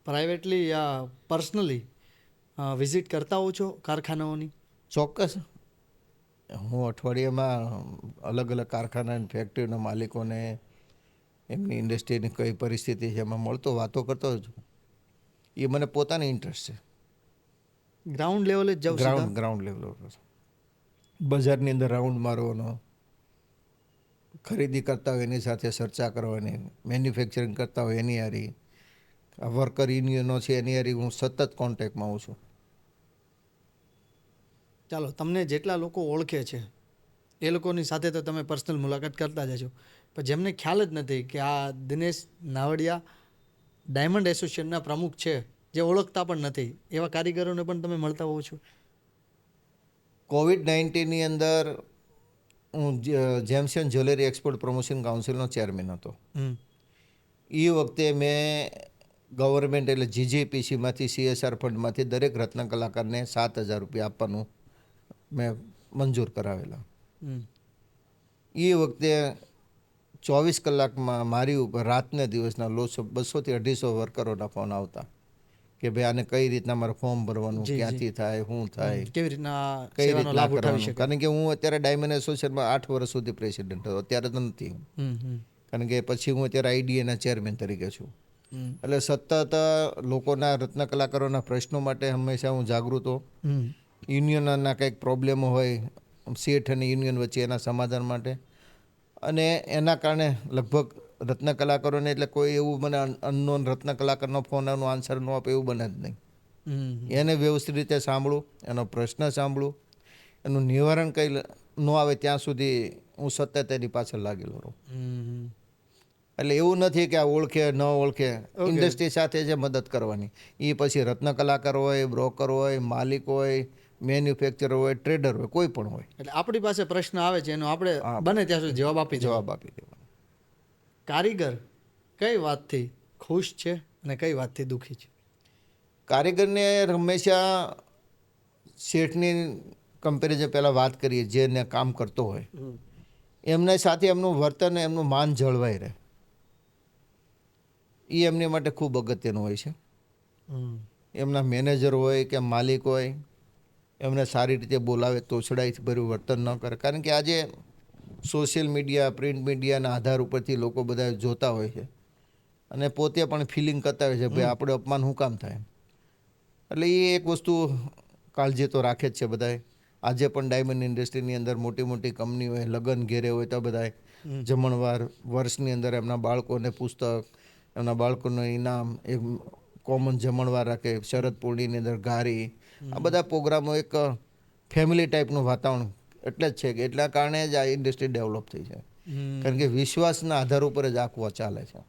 પ્રાઇવેટલી યા પર્સનલી વિઝિટ કરતા હો છો કારખાનાઓની? ચોક્કસ. હું અઠવાડિયામાં અલગ અલગ કારખાના ફેક્ટરીના માલિકોને એમની ઇન્ડસ્ટ્રીની કઈ પરિસ્થિતિ છે એમાં મળતો, વાતો કરતો જ. એ મને પોતાની ઇન્ટરેસ્ટ છે. ગ્રાઉન્ડ લેવલે જ જાઉં? ગ્રાઉન્ડ લેવલ પર બજારની અંદર રાઉન્ડ મારવાનો, ખરીદી કરતા હોય એની સાથે ચર્ચા કરવાની, મેન્યુફેક્ચરિંગ કરતા હોય એની હારી, વર્કર યુનિયનો છે એની હારી હું સતત કોન્ટેક્ટમાં આવું છું. ચાલો, તમને જેટલા લોકો ઓળખે છે એ લોકોની સાથે તો તમે પર્સનલ મુલાકાત કરતા જ હશો, પણ જેમને ખ્યાલ જ નથી કે આ દિનેશ નાવડિયા ડાયમંડ એસોસિએશનના પ્રમુખ છે, જે ઓળખતા પણ નથી, એવા કારીગરોને પણ તમે મળતા હોવ છો? COVID-19ની અંદર હું gems and jewellery export promotion કાઉન્સિલનો ચેરમેન હતો. એ વખતે મેં ગવર્મેન્ટ એટલે GJPCમાંથી CSR ફંડમાંથી દરેક રત્ન કલાકારને 7,000 રૂપિયા આપવાનું મેં મંજૂર કરાવેલા. એ વખતે 24 કલાકમાં મારી ઉપર રાતને દિવસના 200 થી 250 વર્કરોના ફોન આવતા કે ભાઈ આને કઈ રીતના મારે ફોર્મ ભરવાનું, ક્યાંથી થાય, શું થાય, કેવી રીતના કઈ સેવાનો રીતના લાભ ઉઠાવી કરવાનું. શકે. કારણ કે હું અત્યારે ડાયમંડ એસોસિએશનમાં 8 વર્ષ સુધી પ્રેસિડેન્ટ હતો, અત્યારે તો નથી. કારણ કે પછી હું અત્યારે IDAના ચેરમેન તરીકે છું. એટલે સતત લોકોના રત્ન કલાકારોના પ્રશ્નો માટે હંમેશા હું જાગૃત હો. યુનિયનના કંઈક પ્રોબ્લેમો હોય શેઠ અને યુનિયન વચ્ચે, એના સમાધાન માટે. અને એના કારણે લગભગ રત્ન કલાકારોને એટલે કોઈ એવું મને અનનોન રત્ન કલાકારનો ફોન એનો આન્સર ન આપે એવું બને જ નહીં. એને વ્યવસ્થિત રીતે સાંભળું, એનો પ્રશ્ન સાંભળું, એનું નિવારણ કંઈ ન આવે ત્યાં સુધી હું સતત એની પાછળ લાગેલો રહું. એટલે એવું નથી કે આ ઓળખે ન ઓળખે, ઇન્ડસ્ટ્રી સાથે જે મદદ કરવાની. એ પછી રત્ન કલાકાર હોય, બ્રોકર હોય, માલિક હોય, મેન્યુફેક્ચર હોય, ટ્રેડર હોય, કોઈ પણ હોય. એટલે આપણી પાસે પ્રશ્ન આવે છે, એનો આપણે બને ત્યાં સુધી જવાબ આપી દેવાનો. કારીગર કઈ વાતથી ખુશ છે અને કઈ વાતથી દુઃખી છે? કારીગરને હંમેશા શેઠની કમ્પેરિઝન પહેલાં વાત કરીએ, જેને કામ કરતો હોય એમના સાથે એમનું વર્તન, એમનું માન જળવાઈ રહે, એ એમની માટે ખૂબ અગત્યનું હોય છે. એમના મેનેજર હોય કે માલિક હોય, એમને સારી રીતે બોલાવે, તોછડાઈથી ભર્યું વર્તન ન કરે. કારણ કે આજે સોશિયલ મીડિયા, પ્રિન્ટ મીડિયાના આધાર ઉપરથી લોકો બધા જોતા હોય છે અને પોતે પણ ફિલિંગ કરતા હોય છે ભાઈ આપણે અપમાન શું કામ થાય. એટલે એ એક વસ્તુ કાળજી તો રાખે જ છે બધાએ. આજે પણ ડાયમંડ ઇન્ડસ્ટ્રીની અંદર મોટી મોટી કંપની હોય, લગ્ન ઘેરે હોય તો બધાએ જમણવાર, વર્ષની અંદર એમના બાળકોને પુસ્તક, એમના બાળકોનું ઇનામ, એક કોમન જમણવાર રાખે, શરદ પૂર્ણિની અંદર ઘારી, આ બધા પ્રોગ્રામો એક ફેમિલી ટાઈપનું વાતાવરણ એટલે જ છે કે એટલા કારણે જ આ ઇન્ડસ્ટ્રી ડેવલપ થઈ છે. કારણ કે વિશ્વાસના આધાર ઉપર જ આખું ચાલે છે.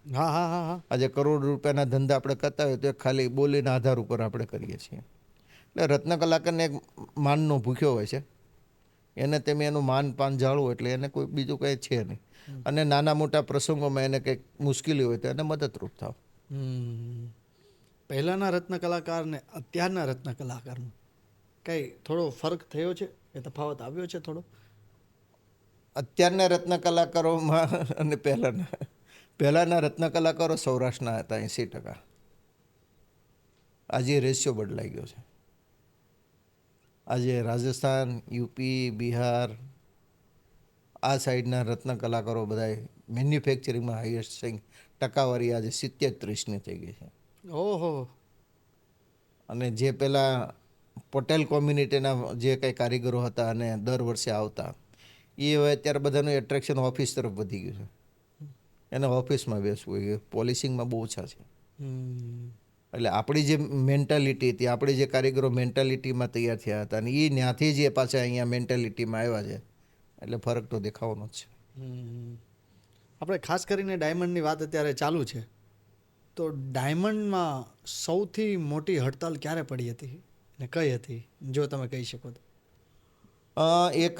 આજે કરોડ રૂપિયાના ધંધા આપણે કરતા હોય તો ખાલી બોલીના આધાર ઉપર આપણે કરીએ છીએ. એટલે રત્ન કલાકારને એક માનનો ભૂખ્યો હોય છે, એને તમે એનું માન પાન જાળવો એટલે એને કોઈ બીજું કંઈ છે નહીં. અને નાના મોટા પ્રસંગોમાં એને કંઈક મુશ્કેલી હોય તો એને મદદરૂપ થાવ. પહેલાંના રત્ન કલાકાર ને અત્યારના રત્ન કલાકારમાં કંઈ થોડો ફરક થયો છે કે તફાવત આવ્યો છે થોડો? અત્યારના રત્ન કલાકારોમાં અને પહેલાંના રત્ન કલાકારો સૌરાષ્ટ્રના હતા 80%. આજે રેશિયો બદલાઈ ગયો છે. આજે રાજસ્થાન, યુપી, બિહાર આ સાઈડના રત્ન કલાકારો બધા મેન્યુફેક્ચરિંગમાં હાઈએસ્ટ ટકાવારી આજે 70-30ની થઈ ગઈ છે. ઓહો. અને જે પેલા પટેલ કોમ્યુનિટીના જે કંઈ કારીગરો હતા અને દર વર્ષે આવતા, એ હવે અત્યારે બધાનું એટ્રેક્શન ઓફિસ તરફ વધી ગયું છે. એને ઓફિસમાં બેસવું હોય, પોલિસિંગમાં બહુ ઓછા છે. એટલે આપણી જે મેન્ટાલિટી હતી, આપણી જે કારીગરો મેન્ટાલિટીમાં તૈયાર થયા હતા અને એ ત્યાંથી જ એ પાછા અહીંયા મેન્ટાલિટીમાં આવ્યા છે. એટલે ફરક તો દેખાવાનો જ છે. આપણે ખાસ કરીને ડાયમંડની વાત અત્યારે ચાલુ છે, તો ડાયમંડમાં સૌથી મોટી હડતાલ ક્યારે પડી હતી અને કઈ હતી, જો તમે કહી શકો તો? એક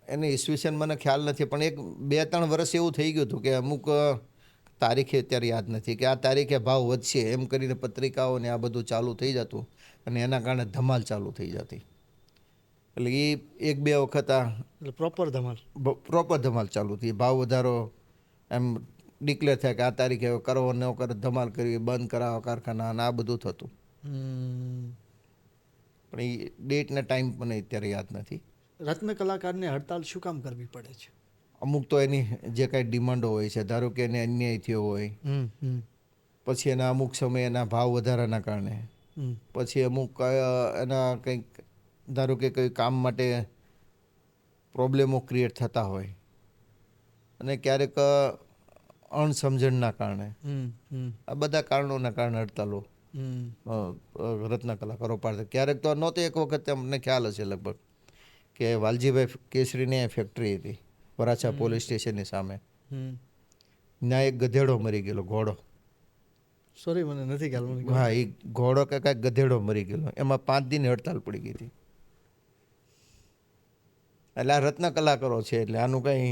એને ઈસવીસન મને ખ્યાલ નથી, પણ એક 2-3 વર્ષ એવું થઈ ગયું હતું કે અમુક તારીખે અત્યારે યાદ નથી કે આ તારીખે ભાવ વધશે એમ કરીને પત્રિકાઓ ને આ બધું ચાલુ થઈ જતું અને એના કારણે ધમાલ ચાલુ થઈ જતી. એટલે એ 1-2 વખત પ્રોપર ધમાલ ચાલુ થઈ. ભાવ વધારો એમ ડિક્લેર થાય કે આ તારીખે કરો ન કરો, ધમાલ કરવી, બંધ કરાવો કારખાના અને આ બધું થતું. પણ એ ડેટ ને ટાઈમ મને અત્યારે યાદ નથી. રત્ન કલાકારને હડતાલ શું કામ કરવી પડે છે? અમુક તો એની જે કાંઈ ડિમાન્ડો હોય છે, ધારો કે એને અન્યાય થયો હોય, પછી એના અમુક સમય એના ભાવ વધારાના કારણે, પછી અમુક એના કંઈક ધારો કે કંઈ કામ માટે પ્રોબ્લેમો ક્રિએટ થતા હોય અને ક્યારેક અણસમજણના કારણે, આ બધા કારણોના કારણે હડતાલો રત્ન કલાકારો પાડતા. ક્યારેક તો નહોતી, એક વખત અમને ખ્યાલ હશે લગભગ કે વાલજીભાઈ કેસરીની ફેક્ટરી હતી વરાછા પોલીસ સ્ટેશનની સામે. ત્યાં એક ગધેડો મરી ગયેલો, ઘોડો. સોરી, મને નથી ખ્યાલ. હા, એ ઘોડો કે કાંઈક ગધેડો મરી ગયેલો, એમાં 5 દિન હડતાલ પડી ગઈ હતી. એટલે આ રત્ન કલાકારો છે, એટલે આનું કંઈ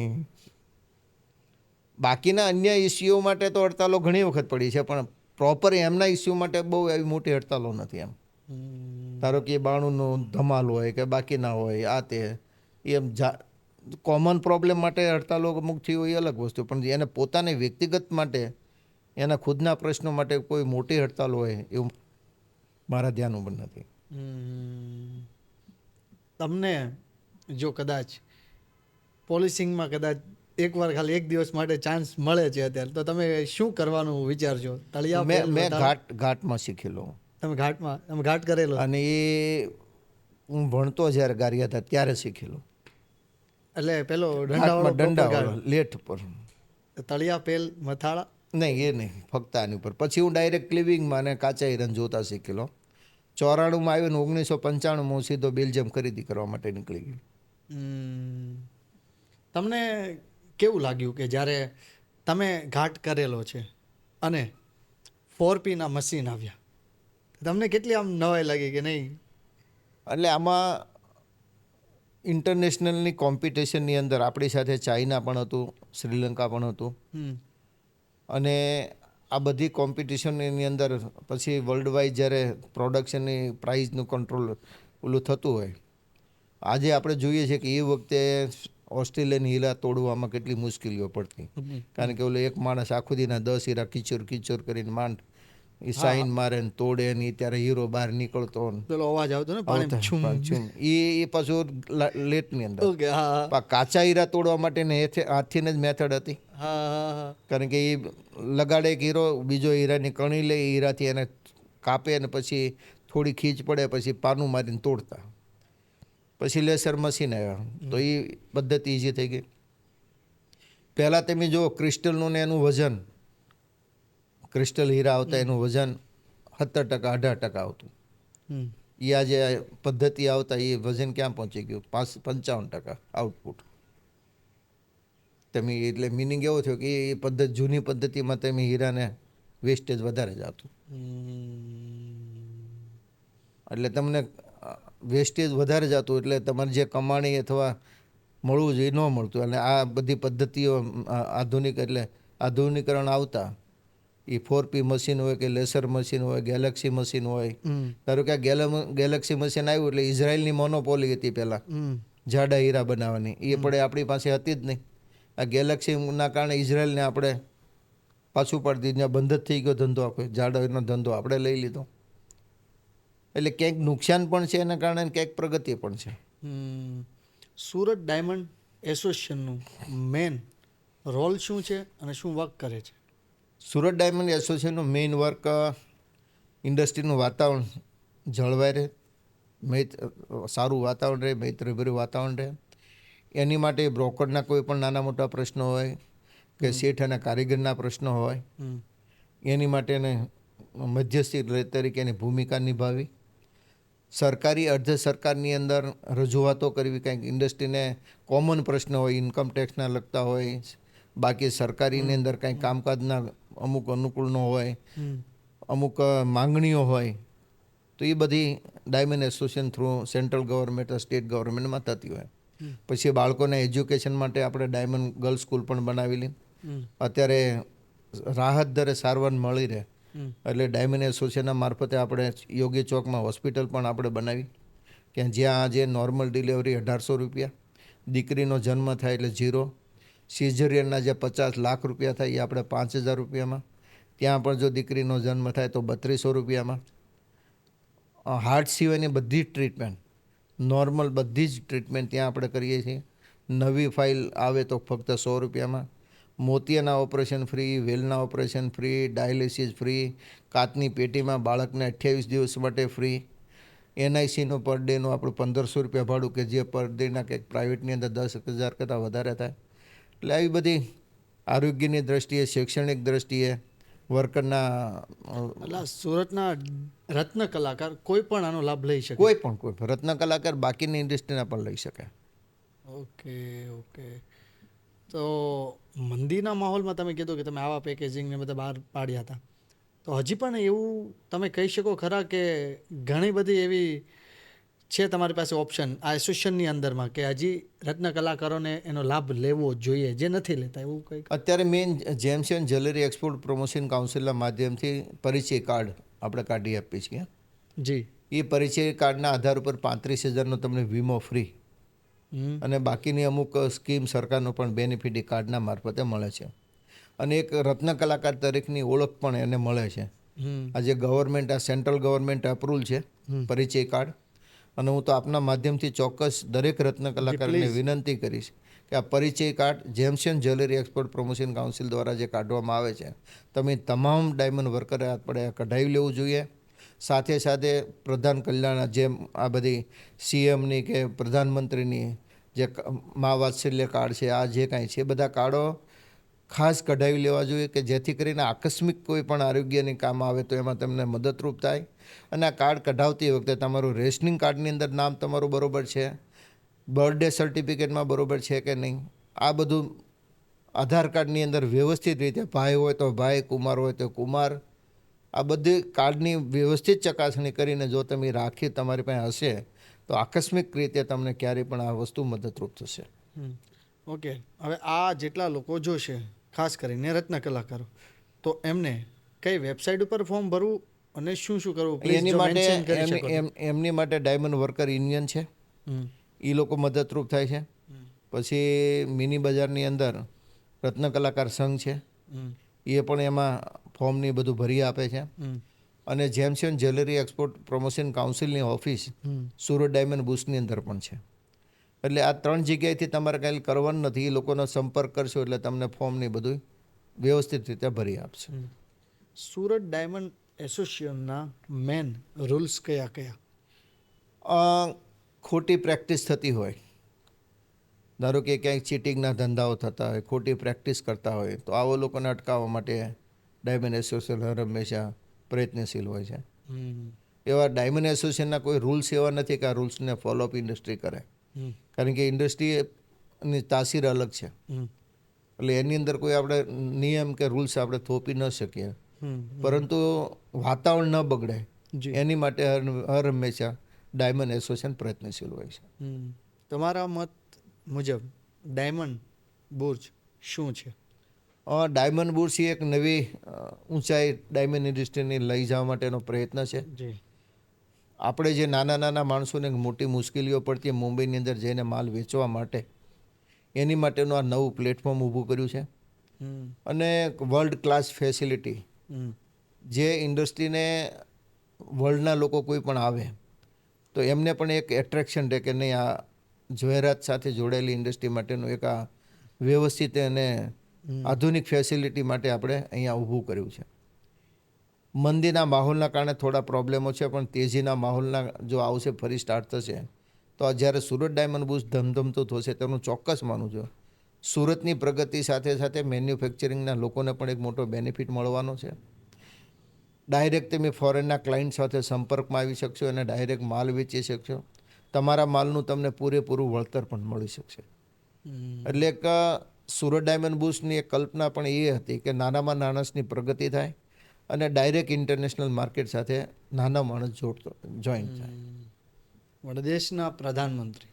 બાકીના અન્ય ઇસ્યુઓ માટે તો હડતાલો ઘણી વખત પડી છે, પણ પ્રોપર એમના ઇસ્યુ માટે બહુ એવી મોટી હડતાલો નથી. એમ ધારો કે 92નું ધમાલ હોય કે બાકીના હોય, આ તે એમ કોમન પ્રોબ્લેમ માટે હડતાલો અમુક થઈ હોય એ અલગ વસ્તુ, પણ એને પોતાની વ્યક્તિગત માટે એના ખુદના પ્રશ્નો માટે કોઈ મોટી હડતાલ હોય એવું મારા ધ્યાન પણ નથી. તમને જો કદાચ પોલિસિંગમાં કદાચ એકવાર ખાલી એક દિવસ માટે ચાન્સ મળે છે અત્યારે, તો તમે શું કરવાનું વિચારજો? તળિયા મેં ઘાટમાં શીખેલો. તમે ઘાટ કરેલો? અને એ હું ભણતો જ્યારે ગારિયા હતા ત્યારે શીખેલો. એટલે પેલો દંડા લેઠ પર. તળિયા પેલ મથાળા નહીં, એ નહીં, ફક્ત આની ઉપર. પછી હું ડાયરેક્ટ લિવિંગમાં અને કાચા હિરન જોતા શીખેલો. 94માં આવ્યો ને 1995 હું સીધો બેલ્જિયમ ખરીદી કરવા માટે નીકળી ગયો. તમને કેવું લાગ્યું કે જ્યારે તમે ઘાટ કરેલો છે અને 4P ના મશીન આવ્યા, તમને કેટલી આમ નવાઈ લાગી કે નહીં? એટલે આમાં ઇન્ટરનેશનલની કોમ્પિટિશનની અંદર આપણી સાથે ચાઇના પણ હતું, શ્રીલંકા પણ હતું. અને આ બધી કોમ્પિટિશનની અંદર પછી વર્લ્ડ વાઇડ જ્યારે પ્રોડક્શનની પ્રાઇઝનું કંટ્રોલ ઓલું થતું હોય, આજે આપણે જોઈએ છીએ કે એ વખતે ઓસ્ટ્રેલિયન હીરા તોડવામાં કેટલી મુશ્કેલીઓ પડતી. કારણ કે ઓલો એક માણસ આખું દીના 10 હીરા કિચોર કરીને માંડ એ સાઈન મારે ને તોડે ને ત્યારે હીરો બહાર નીકળતો પેલો અવાજ આવતો ને પાણી એ પાછું લેટની અંદર. કાચા હીરા તોડવા માટે ને હાથથી જ મેથડ હતી. કારણ કે એ લગાડે એક હીરો, બીજો હીરાની કણી લે, હીરાથી એને કાપે ને પછી થોડી ખીચ પડે પછી પાનું મારીને તોડતા. પછી લેસર મશીન આવ્યા તો એ પદ્ધતિ ઈઝી થઈ ગઈ. પહેલાં તમે જુઓ ક્રિસ્ટલનું ને એનું વજન, ક્રિસ્ટલ હીરા આવતા એનું વજન 17%, 18% આવતું. એ આજે પદ્ધતિ આવતા એ વજન ક્યાં પહોંચી ગયું? 55% આઉટપુટ. તમે એટલે મિનિંગ એવો થયો કે એ જૂની પદ્ધતિમાં તમે હીરાને વેસ્ટેજ વધારે જ આવતું. એટલે તમને વેસ્ટેજ વધારે જતું એટલે તમારે જે કમાણી અથવા મળવું જોઈએ ન મળતું. અને આ બધી પદ્ધતિઓ આધુનિક એટલે આધુનિકરણ આવતા એ 4P મશીન હોય કે લેસર મશીન હોય, ગેલેક્સી મશીન હોય. ધારો કે આ ગેલેક્સી મશીન આવ્યું એટલે ઇઝરાયલની મોનોપોલી હતી પહેલાં જાડા હીરા બનાવવાની, એ પડે આપણી પાસે હતી જ નહીં. આ ગેલેક્સીના કારણે ઇઝરાયલને આપણે પાછું પાડી દીધું, બંધ જ થઈ ગયો ધંધો, આખો જાડાનો ધંધો આપણે લઈ લીધો. એટલે ક્યાંક નુકસાન પણ છે એના કારણે, ક્યાંક પ્રગતિ પણ છે. સુરત ડાયમંડ એસોસિએશનનું મેન રોલ શું છે અને શું વર્ક કરે છે? સુરત ડાયમંડ એસોસિએશનનું મેઇન વર્ક ઇન્ડસ્ટ્રીનું વાતાવરણ જળવાઈ રહે, સારું વાતાવરણ રહે, મૈત્રીભર્યું વાતાવરણ રહે. એની માટે બ્રોકરના કોઈ પણ નાના મોટા પ્રશ્નો હોય કે શેઠ અને કારીગરના પ્રશ્નો હોય, એની માટેને મધ્યસ્થી તરીકેની ભૂમિકા નિભાવી. સરકારી અર્ધ સરકારની અંદર રજૂઆતો કરવી, કંઈક ઇન્ડસ્ટ્રીને કોમન પ્રશ્ન હોય, ઇન્કમ ટેક્સના લગતા હોય, બાકી સરકારીની અંદર કંઈક કામકાજના અમુક અનુકૂળ ન હોય, અમુક માંગણીઓ હોય, તો એ બધી diamond association through central government, state ગવર્મેન્ટમાં થતી હોય. પછી બાળકોના એજ્યુકેશન માટે આપણે ડાયમંડ ગર્લ્સ સ્કૂલ પણ બનાવેલી. અત્યારે રાહત દરે સારવાર મળી રહે એટલે ડાયમંડ એસોસિએશનના મારફતે આપણે યોગી ચોકમાં હોસ્પિટલ પણ આપણે બનાવી, કે જ્યાં આજે નોર્મલ ડિલિવરી 1800 રૂપિયા, દીકરીનો જન્મ થાય એટલે 0, સિઝેરિયનના જે 50 લાખ રૂપિયા થાય એ આપણે 5000 રૂપિયામાં, ત્યાં પણ જો દીકરીનો જન્મ થાય તો 3200 રૂપિયામાં. હાર્ટ સિવાયની બધી જ ટ્રીટમેન્ટ, નોર્મલ બધી જ ટ્રીટમેન્ટ ત્યાં આપણે કરીએ છીએ. નવી ફાઇલ આવે તો ફક્ત 100 રૂપિયામાં. મોતિયાના ઓપરેશન ફ્રી, વેલના ઓપરેશન ફ્રી, ડાયાલિસિસ ફ્રી, કાચની પેટીમાં બાળકને 28 દિવસ માટે ફ્રી. NICનો પર ડેનું આપણું 1500 રૂપિયા ભાડું, કે જે પર ડેના કંઈક પ્રાઇવેટની અંદર 10,000 કરતાં વધારે થાય. એટલે આવી બધી આરોગ્યની દ્રષ્ટિએ, શૈક્ષણિક દ્રષ્ટિએ, વર્કરના એટલે સુરતના રત્ન કલાકાર કોઈ પણ આનો લાભ લઈ શકે. કોઈ પણ રત્ન કલાકાર બાકીની ઇન્ડસ્ટ્રીના પણ લઈ શકે. Okay okay. તો મંદીના માહોલમાં તમે કીધું કે તમે આવા પેકેજિંગને બધા બહાર પાડ્યા હતા, તો હજી પણ એવું તમે કહી શકો ખરા કે ઘણી બધી એવી છે તમારી પાસે ઓપ્શન આ એસોસિએશનની અંદરમાં કે હજી રત્ન કલાકારોને એનો લાભ લેવો જોઈએ જે નથી લેતા, એવું કંઈક? અત્યારે main gems and jewellery export promotion કાઉન્સિલના માધ્યમથી પરિચય કાર્ડ આપણે કાઢી આપીએ છીએ. જી. એ પરિચય કાર્ડના આધાર ઉપર 35,000નો તમને વીમો ફ્રી અને બાકીની અમુક સ્કીમ સરકારનો પણ બેનિફિટ એ કાર્ડના મારફતે મળે છે. અને એક રત્ન કલાકાર તરીકેની ઓળખ પણ એને મળે છે. આજે ગવર્મેન્ટ, આ સેન્ટ્રલ ગવર્મેન્ટ અપ્રુવલ છે પરિચય કાર્ડ. અને હું તો આપના માધ્યમથી ચોક્કસ દરેક રત્ન કલાકારને વિનંતી કરીશ કે આ પરિચય card James and jewellery export promotion council દ્વારા જે કાઢવામાં આવે છે, તમે તમામ ડાયમંડ વર્કરે આપણે કઢાવી લેવું જોઈએ. સાથે સાથે પ્રધાન કલ્યાણ, જેમ આ બધી સીએમની કે પ્રધાનમંત્રીની જે મા વાત્સલ્ય કાર્ડ છે, આ જે કાંઈ છે, બધા કાર્ડો ખાસ કઢાવી લેવા જોઈએ કે જેથી કરીને આકસ્મિક કોઈ પણ આરોગ્યની કામ આવે તો એમાં તમને મદદરૂપ થાય. અને આ કાર્ડ કઢાવતી વખતે તમારું રેશનિંગ કાર્ડની અંદર નામ તમારું બરોબર છે, બર્થડે સર્ટિફિકેટમાં બરોબર છે કે નહીં, આ બધું આધાર કાર્ડની અંદર વ્યવસ્થિત રીતે, ભાઈ હોય તો ભાઈ, કુમાર હોય તો કુમાર, આ બધી કાર્ડની વ્યવસ્થિત ચકાસણી કરીને જો તમે રાખી તમારી પાસે હશે તો આકસ્મિક રીતે તમને ક્યારેય પણ આ વસ્તુ મદદરૂપ થશે. ઓકે. હવે આ જેટલા લોકો જોશે, ખાસ કરીને રત્ન કલાકારો, તો એમને કઈ વેબસાઇટ ઉપર ફોર્મ ભરવું અને શું શું કરવું? એની માટે એમની માટે ડાયમંડ વર્કર યુનિયન છે, એ લોકો મદદરૂપ થાય છે. પછી મિની બજારની અંદર રત્ન કલાકાર સંઘ છે, એ પણ એમાં ફોર્મની બધું ભરી આપે છે. અને gems and jewellery export promotion કાઉન્સિલની ઓફિસ સુરત ડાયમંડ બુશની અંદર પણ છે. એટલે આ 3 જગ્યાએથી તમારે કાંઈ કરવાનું નથી, એ લોકોનો સંપર્ક કરશો એટલે તમને ફોર્મની બધું વ્યવસ્થિત રીતે ભરી આપશે. સુરત ડાયમંડ એસોસિએશનના મેન રૂલ્સ કયા કયા? ખોટી પ્રેક્ટિસ થતી હોય, ધારો કે ક્યાંય ચીટિંગના ધંધાઓ થતા હોય, ખોટી પ્રેક્ટિસ કરતા હોય, તો આવો લોકોને અટકાવવા માટે ડાયમંડ એસોસિએશન હર હંમેશા પ્રયત્નશીલ હોય છે. એવા ડાયમંડ એસોસિએશનના કોઈ રૂલ્સ એવા નથી કે આ રૂલ્સને ફોલોઅપ ઇન્ડસ્ટ્રી કરે, કારણ કે ઇન્ડસ્ટ્રીની તાસીર અલગ છે. એટલે એની અંદર કોઈ આપણે નિયમ કે રૂલ્સ આપણે થોપી ન શકીએ, પરંતુ વાતાવરણ ન બગડે એની માટે હર હંમેશા ડાયમંડ એસોસિએશન પ્રયત્નશીલ હોય છે. તમારા મત મુજબ ડાયમંડ બુર્જ શું છે? ડાયમંડ બુર્સ એક નવી ઊંચાઈ ડાયમંડ ઇન્ડસ્ટ્રીને લઈ જવા માટેનો પ્રયત્ન છે. આપણે જે નાના નાના માણસોને મોટી મુશ્કેલીઓ પડતી મુંબઈની અંદર જઈને માલ વેચવા માટે, એની માટેનું આ નવું પ્લેટફોર્મ ઊભું કર્યું છે. અને વર્લ્ડ ક્લાસ ફેસિલિટી, જે ઇન્ડસ્ટ્રીને વર્લ્ડના લોકો કોઈ પણ આવે તો એમને પણ એક એટ્રેક્શન રહે કે નહીં, આ જવેરાત સાથે જોડાયેલી ઇન્ડસ્ટ્રી માટેનું એક આ વ્યવસ્થિત અને આધુનિક ફેસિલિટી માટે આપણે અહીંયા ઊભું કર્યું છે. મંદીના માહોલના કારણે થોડા પ્રોબ્લેમો છે, પણ તેજીના માહોલના જો આવશે, ફરી સ્ટાર્ટ થશે તો જ્યારે સુરત ડાયમંડ બુર્સ ધમધમતું થશે તેનું ચોક્કસ માનું છું. સુરતની પ્રગતિ સાથે સાથે મેન્યુફેક્ચરિંગના લોકોને પણ એક મોટો બેનિફિટ મળવાનો છે. ડાયરેક્ટ તમે ફોરેનના ક્લાયન્ટ સાથે સંપર્કમાં આવી શકશો અને ડાયરેક્ટ માલ વેચી શકશો. તમારા માલનું તમને પૂરેપૂરું વળતર પણ મળી શકશે. એટલે એક સુરત ડાયમંડ બુર્સની એક કલ્પના પણ એ હતી કે નાનામાં માણસની પ્રગતિ થાય અને ડાયરેક્ટ ઇન્ટરનેશનલ માર્કેટ સાથે નાના માણસ જોઈન થાય. વડા દેશના પ્રધાનમંત્રી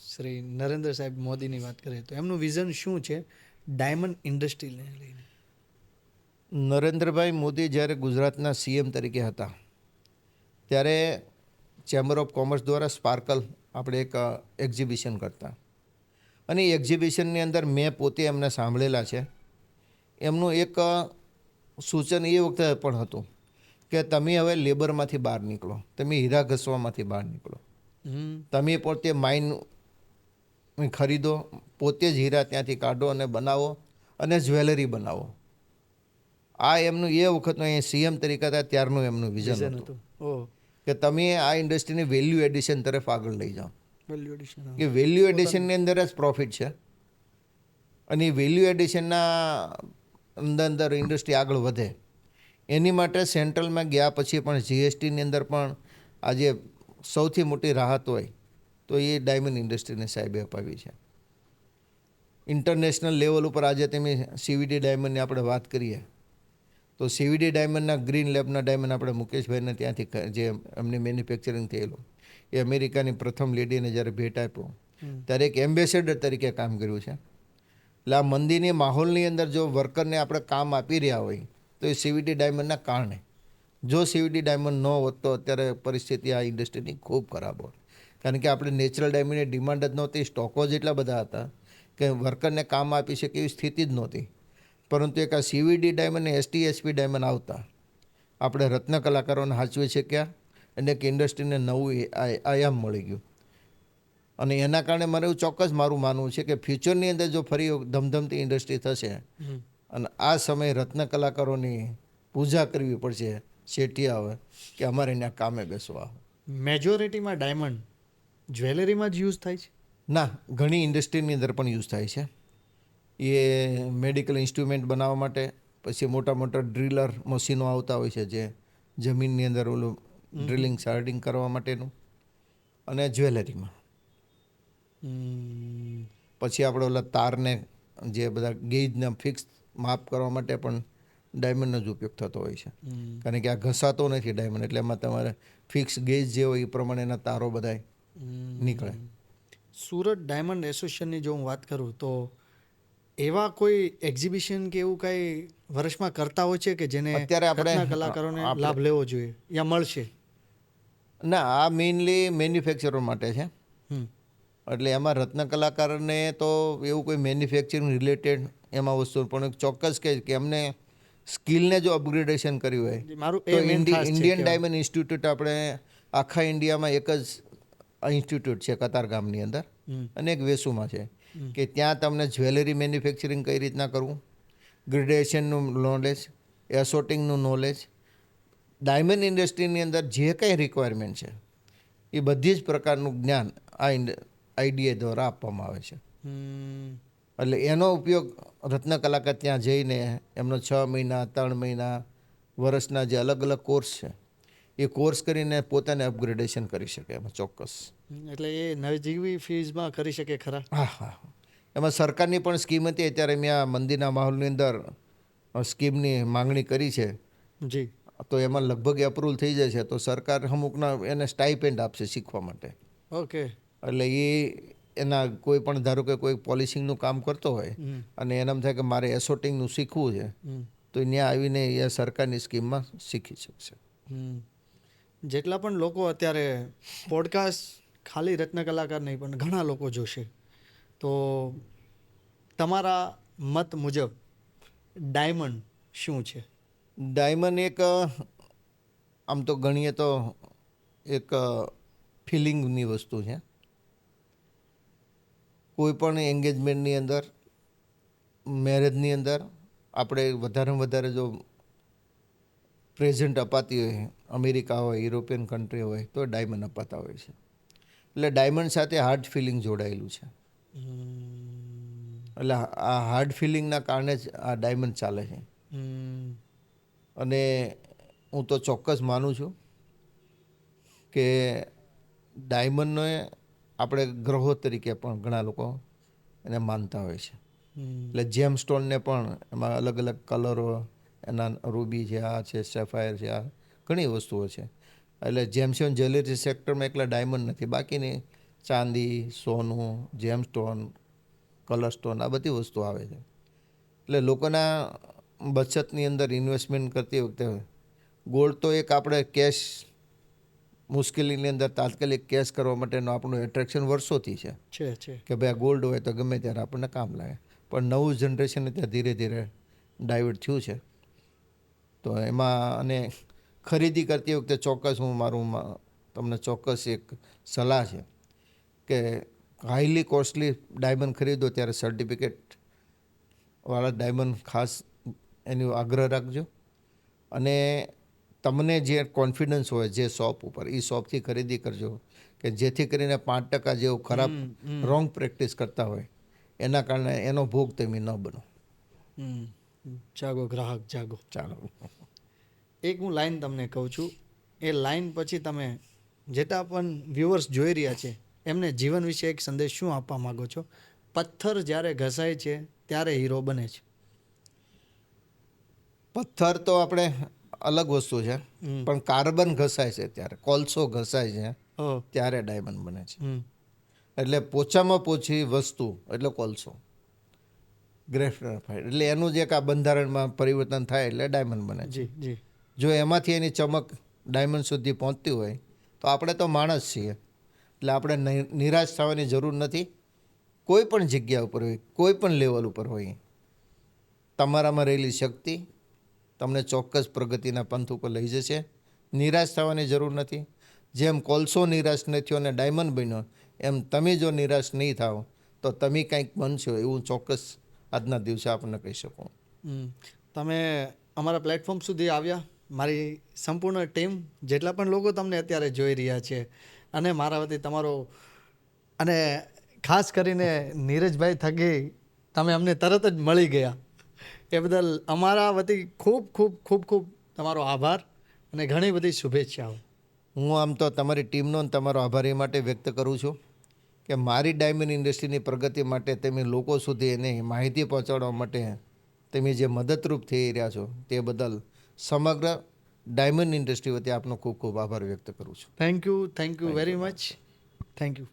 શ્રી નરેન્દ્ર સાહેબ મોદીની વાત કરીએ તો એમનું વિઝન શું છે ડાયમંડ ઇન્ડસ્ટ્રીને લઈને? નરેન્દ્રભાઈ મોદી જ્યારે ગુજરાતના સીએમ તરીકે હતા ત્યારે ચેમ્બર ઓફ કોમર્સ દ્વારા સ્પાર્કલ આપણે એક એક્ઝિબિશન કરતા, અને એ એક્ઝિબિશનની અંદર મેં પોતે એમને સાંભળેલા છે. એમનું એક સૂચન એ વખતે પણ હતું કે તમે હવે લેબરમાંથી બહાર નીકળો, તમે હીરા ઘસવામાંથી બહાર નીકળો, તમે પોતે માઇન ખરીદો, પોતે જ હીરા ત્યાંથી કાઢો અને બનાવો અને જ્વેલરી બનાવો. આ એમનું એ વખતનું અહીંયા સીએમ તરીકે હતા ત્યારનું એમનું વિઝન હતું કે તમે આ ઇન્ડસ્ટ્રીની વેલ્યુ એડિશન તરફ આગળ લઈ જાઓ. કે વેલ્યુ એડિશનની અંદર જ પ્રોફિટ છે, અને વેલ્યુ એડિશનના અંદર ઇન્ડસ્ટ્રી આગળ વધે એની માટે સેન્ટ્રલમાં ગયા પછી પણ જીએસટીની અંદર પણ આજે સૌથી મોટી રાહત હોય તો એ ડાયમંડ ઇન્ડસ્ટ્રીને સાહેબે અપાવી છે. ઇન્ટરનેશનલ લેવલ ઉપર આજે તમે સીવીડી ડાયમંડની આપણે વાત કરીએ તો સીવીડી ડાયમંડના ગ્રીન લેબના ડાયમંડ આપણે મુકેશભાઈને ત્યાંથી જે એમને મેન્યુફેક્ચરિંગ થયેલું એ અમેરિકાની પ્રથમ લેડીને જ્યારે ભેટ આપ્યો ત્યારે એક એમ્બેસેડર તરીકે કામ કર્યું છે. એટલે આ મંદીની માહોલની અંદર જો વર્કરને આપણે કામ આપી રહ્યા હોય તો એ સીવીડી ડાયમંડના કારણે. જો સીવીડી ડાયમંડ ન હોત તો અત્યારે પરિસ્થિતિ આ ઇન્ડસ્ટ્રીની ખૂબ ખરાબ હોત. કારણ કે આપણે નેચરલ ડાયમંડની ડિમાન્ડ જ નહોતી, સ્ટોકો જ એટલા બધા હતા કે વર્કરને કામ આપી શકે એવી સ્થિતિ જ નહોતી. પરંતુ એક આ સીવીડી ડાયમંડ અને એસટીએસપી ડાયમંડ આવતા આપણે રત્ન કલાકારોને સાચવી શક્યા અને એક ઇન્ડસ્ટ્રીને નવું આયામ મળી ગયું. અને એના કારણે મને એવું ચોક્કસ મારું માનવું છે કે ફ્યુચરની અંદર જો ફરી ધમધમતી ઇન્ડસ્ટ્રી થશે અને આ સમયે રત્ન કલાકારોની પૂજા કરવી પડશે શેઠિયા હોય કે અમારે ત્યાં કામે બેસવા. મેજોરિટીમાં ડાયમંડ જ્વેલરીમાં જ યુઝ થાય છે? ના, ઘણી ઇન્ડસ્ટ્રીની અંદર પણ યુઝ થાય છે. એ મેડિકલ ઇન્સ્ટ્રુમેન્ટ બનાવવા માટે, પછી મોટા મોટા ડ્રિલર મશીનો આવતા હોય છે જે જમીનની અંદર ઓલું ડ્રિલિંગ શાર્ડિંગ કરવા માટેનું, અને જ્વેલરીમાં. પછી આપણે ઓલા તારને જે બધા ગેજને ફિક્સ માપ કરવા માટે પણ ડાયમંડનો જ ઉપયોગ થતો હોય છે. કારણ કે આ ઘસાતો નથી ડાયમંડ, એટલે એમાં તમારે ફિક્સ ગેજ જે હોય એ પ્રમાણેના તારો બધા નીકળે. સુરત ડાયમંડ એસોસિએશનની જો હું વાત કરું તો એવા કોઈ એક્ઝિબિશન કે એવું કાંઈ વર્ષમાં કરતા હોય છે કે જેને અત્યારે આપણે કલાકારોને લાભ લેવો જોઈએ યા મળશે? ના, આ મેઇનલી મેન્યુફેક્ચરર માટે છે. એટલે એમાં રત્ન કલાકારને તો એવું કોઈ મેન્યુફેક્ચરિંગ રિલેટેડ એમાં વસ્તુ પણ ચોક્કસ કહે કે એમને સ્કિલને જો અપગ્રેડેશન કર્યું હોય તો ઇન્ડિયન ડાયમંડ ઇન્સ્ટિટ્યૂટ આપણે આખા ઇન્ડિયામાં એક જ ઇન્સ્ટિટ્યૂટ છે કતારગામની અંદર અને એક વેસુમાં છે કે ત્યાં તમને જ્વેલરી મેન્યુફેક્ચરિંગ કઈ રીતના કરવું, ગ્રેડેશનનું નોલેજ, એસોર્ટિંગનું નોલેજ, ડાયમંડ ઇન્ડસ્ટ્રીની અંદર જે કંઈ રિક્વાયરમેન્ટ છે એ બધી જ પ્રકારનું જ્ઞાન આ આઈડીએ દ્વારા આપવામાં આવે છે. એટલે એનો ઉપયોગ રત્ન કલાકાર ત્યાં જઈને એમનો 6 મહિના, 3 મહિના, વર્ષના જે અલગ અલગ કોર્સ છે એ કોર્સ કરીને પોતાને અપગ્રેડેશન કરી શકે એમાં ચોક્કસ. એટલે એ નજીવી ફીઝમાં કરી શકે ખરા? હા. એમાં સરકારની પણ સ્કીમ હતી. અત્યારે મેં આ મંદિરના માહોલની અંદર સ્કીમની માંગણી કરી છે જી, તો એમાં લગભગ અપ્રુવલ થઈ જાય છે. તો સરકાર અમુકના એને સ્ટાઇપેન્ડ આપશે શીખવા માટે. ઓકે. એટલે એના કોઈ પણ ધારો કે કોઈ પોલિશિંગનું કામ કરતો હોય અને એનામ થાય કે મારે એસોર્ટિંગનું શીખવું છે તો ત્યાં આવીને એ સરકારની સ્કીમમાં શીખી શકશે. જેટલા પણ લોકો અત્યારે પોડકાસ્ટ ખાલી રત્ન કલાકાર નહીં પણ ઘણા લોકો જોશે, તો તમારા મત મુજબ ડાયમંડ શું છે? ડાયમંડ એક આમ તો ગણીએ તો એક ફિલિંગની વસ્તુ છે. કોઈ પણ એન્ગેજમેન્ટની અંદર, મેરેજની અંદર આપણે વધારેમાં વધારે જો પ્રેઝન્ટ અપાતી હોય, અમેરિકા હોય, યુરોપિયન કન્ટ્રી હોય તો ડાયમંડ અપાતા હોય છે. એટલે ડાયમંડ સાથે હાર્ટ ફિલિંગ જોડાયેલું છે. એટલે આ હાર્ટ ફિલિંગના કારણે જ આ ડાયમંડ ચાલે છે. અને હું તો ચોક્કસ માનું છું કે ડાયમંડને આપણે ગ્રહો તરીકે પણ ઘણા લોકો એને માનતા હોય છે. એટલે જેમ સ્ટોનને પણ એમાં અલગ અલગ કલરો, એના રૂબી છે, આ છે, સેફાયર છે, આ ઘણી વસ્તુઓ છે. એટલે જેમસ્ટોન જ્વેલરી સેક્ટરમાં એકલા ડાયમંડ નથી, બાકીની ચાંદી, સોનું, જેમસ્ટોન, કલર સ્ટોન, આ બધી વસ્તુ આવે છે. એટલે લોકોના બચતની અંદર ઇન્વેસ્ટમેન્ટ કરતી વખતે ગોલ્ડ તો એક આપણે કેશ મુશ્કેલીની અંદર તાત્કાલિક કેશ કરવા માટેનું આપણું એટ્રેક્શન વર્ષોથી છે કે ભાઈ આ ગોલ્ડ હોય તો ગમે ત્યારે આપણને કામ લાગે. પણ નવું જનરેશન ત્યાં ધીરે ધીરે ડાયવર્ટ થયું છે. તો એમાં અને ખરીદી કરતી વખતે ચોક્કસ તમને ચોક્કસ એક સલાહ છે કે હાઈલી કોસ્ટલી ડાયમંડ ખરીદો ત્યારે સર્ટિફિકેટવાળા ડાયમંડ ખાસ એનો આગ્રહ રાખજો. અને તમને જે કોન્ફિડન્સ હોય જે શોપ ઉપર, એ શોપથી ખરીદી કરજો કે જેથી કરીને 5% જેવું ખરાબ રોંગ પ્રેક્ટિસ કરતા હોય એના કારણે એનો ભોગ તમે ન બનો. જાગો ગ્રાહક જાગો. ચાલો. એક હું લાઈન તમને કહું છું, એ લાઈન પછી તમે જેટલા પણ વ્યુઅર્સ જોઈ રહ્યા છે એમને જીવન વિશે એક સંદેશ શું આપવા માગો છો? પથ્થર જ્યારે ઘસાય છે ત્યારે હીરો બને છે. પથ્થર તો આપણે અલગ વસ્તુ છે, હમ. પણ કાર્બન ઘસાય છે ત્યારે, કોલસો ઘસાય છે ઓહ. ત્યારે ડાયમંડ બને છે. હમ. એટલે પોચામાં પોચી વસ્તુ એટલે કોલસો, ગ્રેફાઇટ, એટલે એનું જે આ બંધારણમાં પરિવર્તન થાય એટલે ડાયમંડ બને છે. જી જી. જો એમાંથી એની ચમક ડાયમંડ સુધી પહોંચતી હોય તો આપણે તો માણસ છીએ, એટલે આપણે નિરાશ થવાની જરૂર નથી. કોઈ પણ જગ્યા ઉપર હોય, કોઈ પણ લેવલ ઉપર હોય, તમારામાં રહેલી શક્તિ તમને ચોક્કસ પ્રગતિના પંથ ઉપર લઈ જશે. નિરાશ થવાની જરૂર નથી. જેમ કોલસો નિરાશ નથી થયો અને ડાયમંડ બન્યો, એમ તમે જો નિરાશ નહીં થાવ તો તમે કંઈક બનશો એવું ચોક્કસ આજના દિવસે આપણને કહી શકું. તમે અમારા પ્લેટફોર્મ સુધી આવ્યા, મારી સંપૂર્ણ ટીમ, જેટલા પણ લોકો તમને અત્યારે જોઈ રહ્યા છે, અને મારા વતી તમારો, અને ખાસ કરીને નીરજભાઈ થકી તમે અમને તરત જ મળી ગયા, એ બદલ અમારા વતી ખૂબ ખૂબ ખૂબ ખૂબ તમારો આભાર અને ઘણી બધી શુભેચ્છાઓ. હું આમ તો તમારી ટીમનો અને તમારો આભાર એ માટે વ્યક્ત કરું છું કે મારી ડાયમંડ ઇન્ડસ્ટ્રીની પ્રગતિ માટે તમે લોકો સુધી એની માહિતી પહોંચાડવા માટે તમે જે મદદરૂપ થઈ રહ્યા છો તે બદલ સમગ્ર ડાયમંડ ઇન્ડસ્ટ્રી વતી આપનો ખૂબ ખૂબ આભાર વ્યક્ત કરું છું. Thank you very much. Thank you.